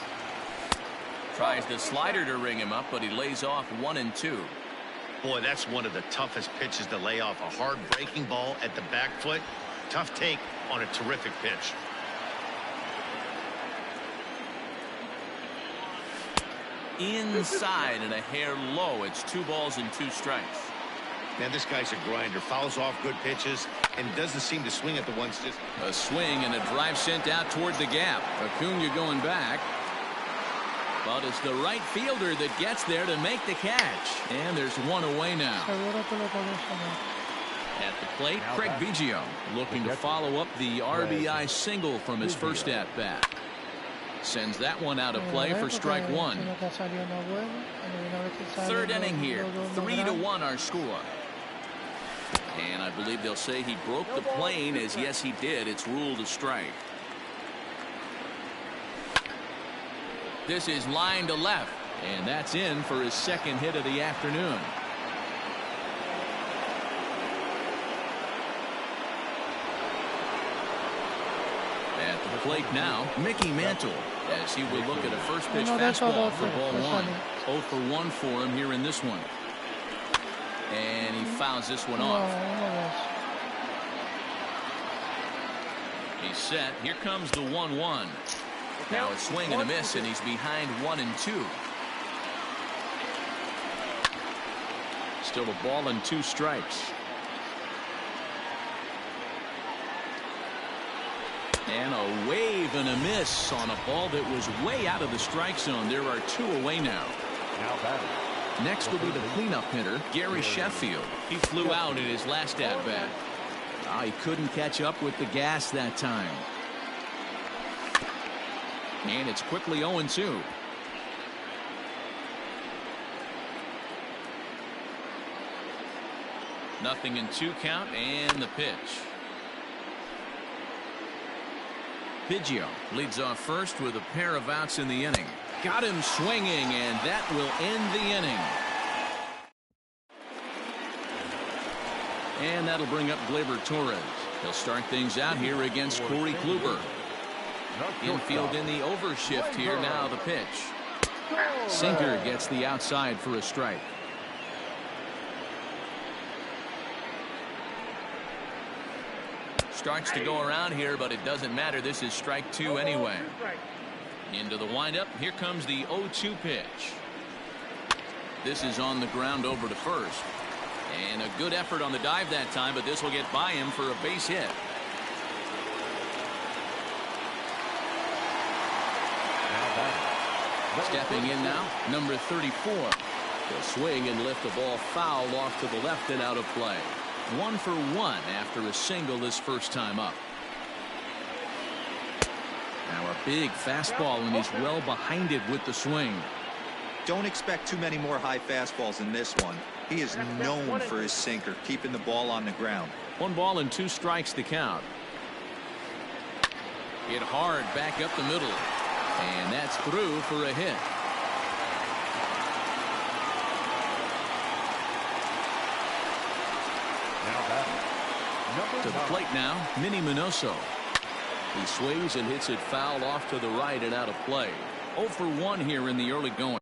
Tries the slider to ring him up, but he lays off 1-2. Boy, that's one of the toughest pitches to lay off. A hard breaking ball at the back foot. Tough take on a terrific pitch. Inside and a hair low. It's 2 balls and 2 strikes. Man, this guy's a grinder. Fouls off good pitches and doesn't seem to swing at the ones. Just a swing and a drive sent out toward the gap. Acuna going back. But it's the right fielder that gets there to make the catch. And there's one away now. At the plate, Craig Biggio looking to follow up the RBI single from his first at-bat. Sends that one out of play for strike one. Third inning here. 3-1 our score. And I believe they'll say he broke the plane, as yes he did. It's ruled a strike. This is line to left, and that's in for his second hit of the afternoon. At the plate now, Mickey Mantle, as he will look at a first pitch fastball for ball one. 0 for 1 for him here in this one. And he fouls this one off. He's set. Here comes the 1-1. Now a swing and a miss, and he's behind 1-2. Still a ball and 2 strikes. And a wave and a miss on a ball that was way out of the strike zone. There are 2 away now. Next will be the cleanup hitter, Gary Sheffield. He flew out in his last at-bat. He couldn't catch up with the gas that time. And it's quickly 0-2. Nothing in 2 count, and the pitch. Biggio leads off first with a pair of outs in the inning. Got him swinging, and that will end the inning. And that'll bring up Gleyber Torres. He'll start things out here against Corey Kluber. Infield in the overshift here. Now the pitch. Sinker gets the outside for a strike. Starts to go around here, but it doesn't matter. This is strike 2 anyway. Into the windup. Here comes the 0-2 pitch. This is on the ground over to first. And a good effort on the dive that time, but this will get by him for a base hit. Stepping in now, number 34. He'll swing and lift the ball foul off to the left and out of play. 1 for 1 after a single this first time up. Now a big fastball, and he's well behind it with the swing. Don't expect too many more high fastballs in this one. He is known for his sinker, keeping the ball on the ground. 1 ball and 2 strikes to count. Hit hard back up the middle. And that's through for a hit. To the plate now, Minnie Minoso. He swings and hits it foul off to the right and out of play. 0 for 1 here in the early going.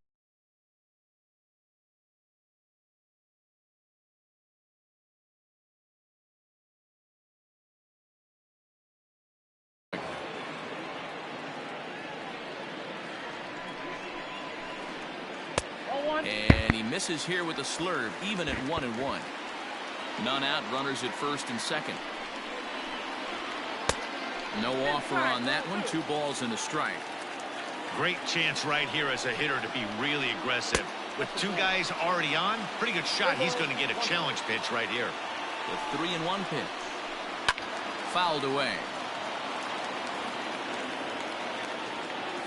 And he misses here with a slurve, even at 1-1. None out, runners at first and second. No offer on that one. 2 balls and a strike. Great chance right here as a hitter to be really aggressive. With 2 guys already on, pretty good shot. He's going to get a challenge pitch right here. The 3-1 pitch. Fouled away.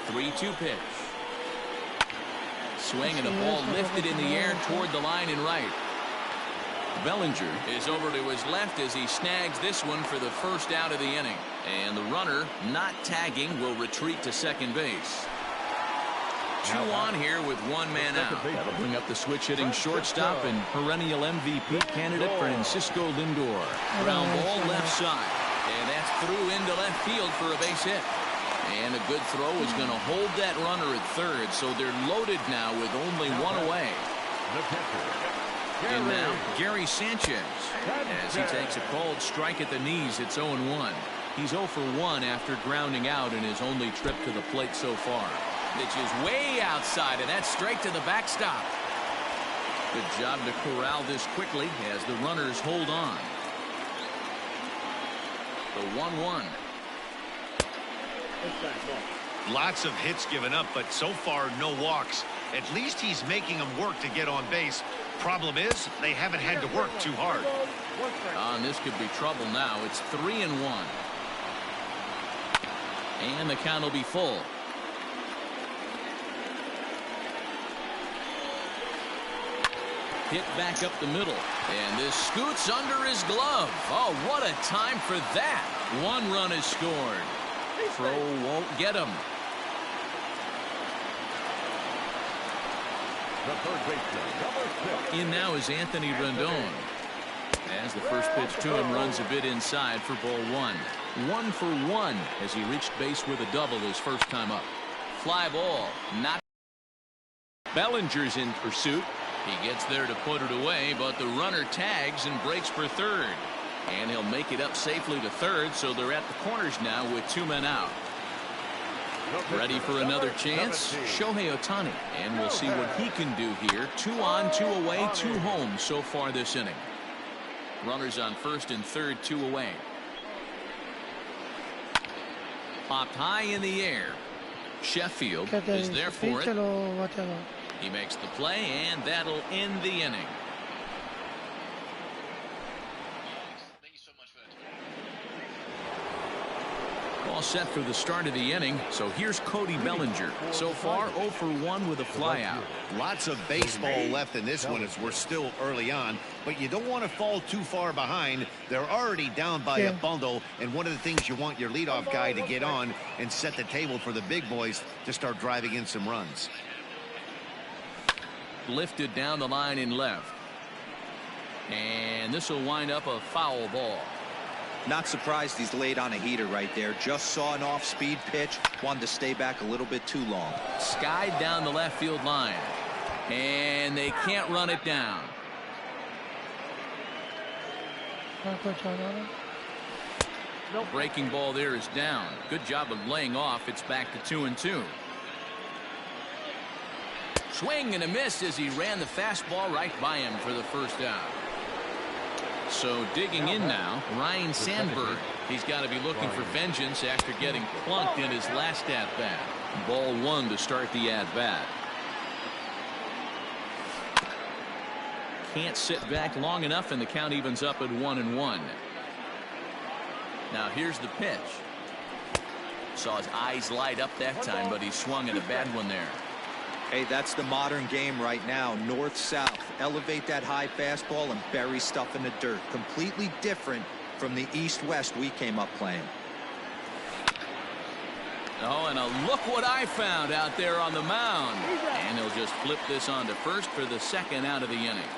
3-2 pitch. Swing and a ball lifted in the air toward the line and right. Bellinger is over to his left as he snags this one for the first out of the inning. And the runner, not tagging, will retreat to second base. 2 on here with 1 man out. That'll bring up the switch-hitting shortstop and perennial MVP candidate Francisco Lindor. Ground ball left side. And that's through into left field for a base hit. And a good throw is going to hold that runner at third, so they're loaded now with only 1 away. And now Gary Sanchez, as he takes a called strike at the knees. It's 0-1. He's 0 for 1 after grounding out in his only trip to the plate so far. Pitch is way outside, and that's straight to the backstop. Good job to corral this quickly as the runners hold on. The 1-1. Lots of hits given up, but so far no walks. At least he's making them work to get on base. Problem is, they haven't had to work too hard. And this could be trouble now. It's 3-1. And the count will be full. Hit back up the middle. And this scoots under his glove. Oh, what a time for that. 1 run is scored. Throw won't get him. The third baseman, number 6. In now is Anthony Rendon. As the first pitch to him runs a bit inside for ball 1. 1 for 1 as he reached base with a double his first time up. Fly ball. Not. Bellinger's in pursuit. He gets there to put it away, but the runner tags and breaks for third. And he'll make it up safely to third, so they're at the corners now with 2 men out. Ready for another chance? Shohei Ohtani. And we'll see what he can do here. 2 on, 2 away, 2 home so far this inning. Runners on first and third, 2 away. Popped high in the air. Sheffield is there for it. He makes the play, and that'll end the inning. All set for the start of the inning. So here's Cody Bellinger. So far 0 for 1 with a flyout. Lots of baseball left in this one as we're still early on, but you don't want to fall too far behind. They're already down by a bundle, and one of the things you want your leadoff guy to get on and set the table for the big boys to start driving in some runs. Lifted down the line in left. And this will wind up a foul ball. Not surprised he's laid on a heater right there. Just saw an off-speed pitch. Wanted to stay back a little bit too long. Skied down the left field line. And they can't run it down. Breaking ball there is down. Good job of laying off. It's back to 2-2. Swing and a miss as he ran the fastball right by him for the first out. So digging in now, Ryan Sandberg. He's got to be looking for vengeance after getting plunked in his last at-bat. Ball 1 to start the at-bat. Can't sit back long enough, and the count evens up at 1-1. Now here's the pitch. Saw his eyes light up that time, but he swung at a bad one there. Hey, that's the modern game right now. North-south. Elevate that high fastball and bury stuff in the dirt. Completely different from the east-west we came up playing. Oh, and look what I found out there on the mound. And he'll just flip this on to first for the second out of the inning.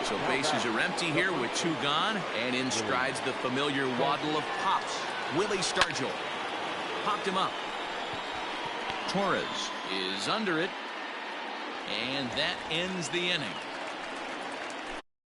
So bases are empty here with 2 gone. And in strides the familiar waddle of pops. Willie Stargell. Popped him up. Torres is under it, and that ends the inning.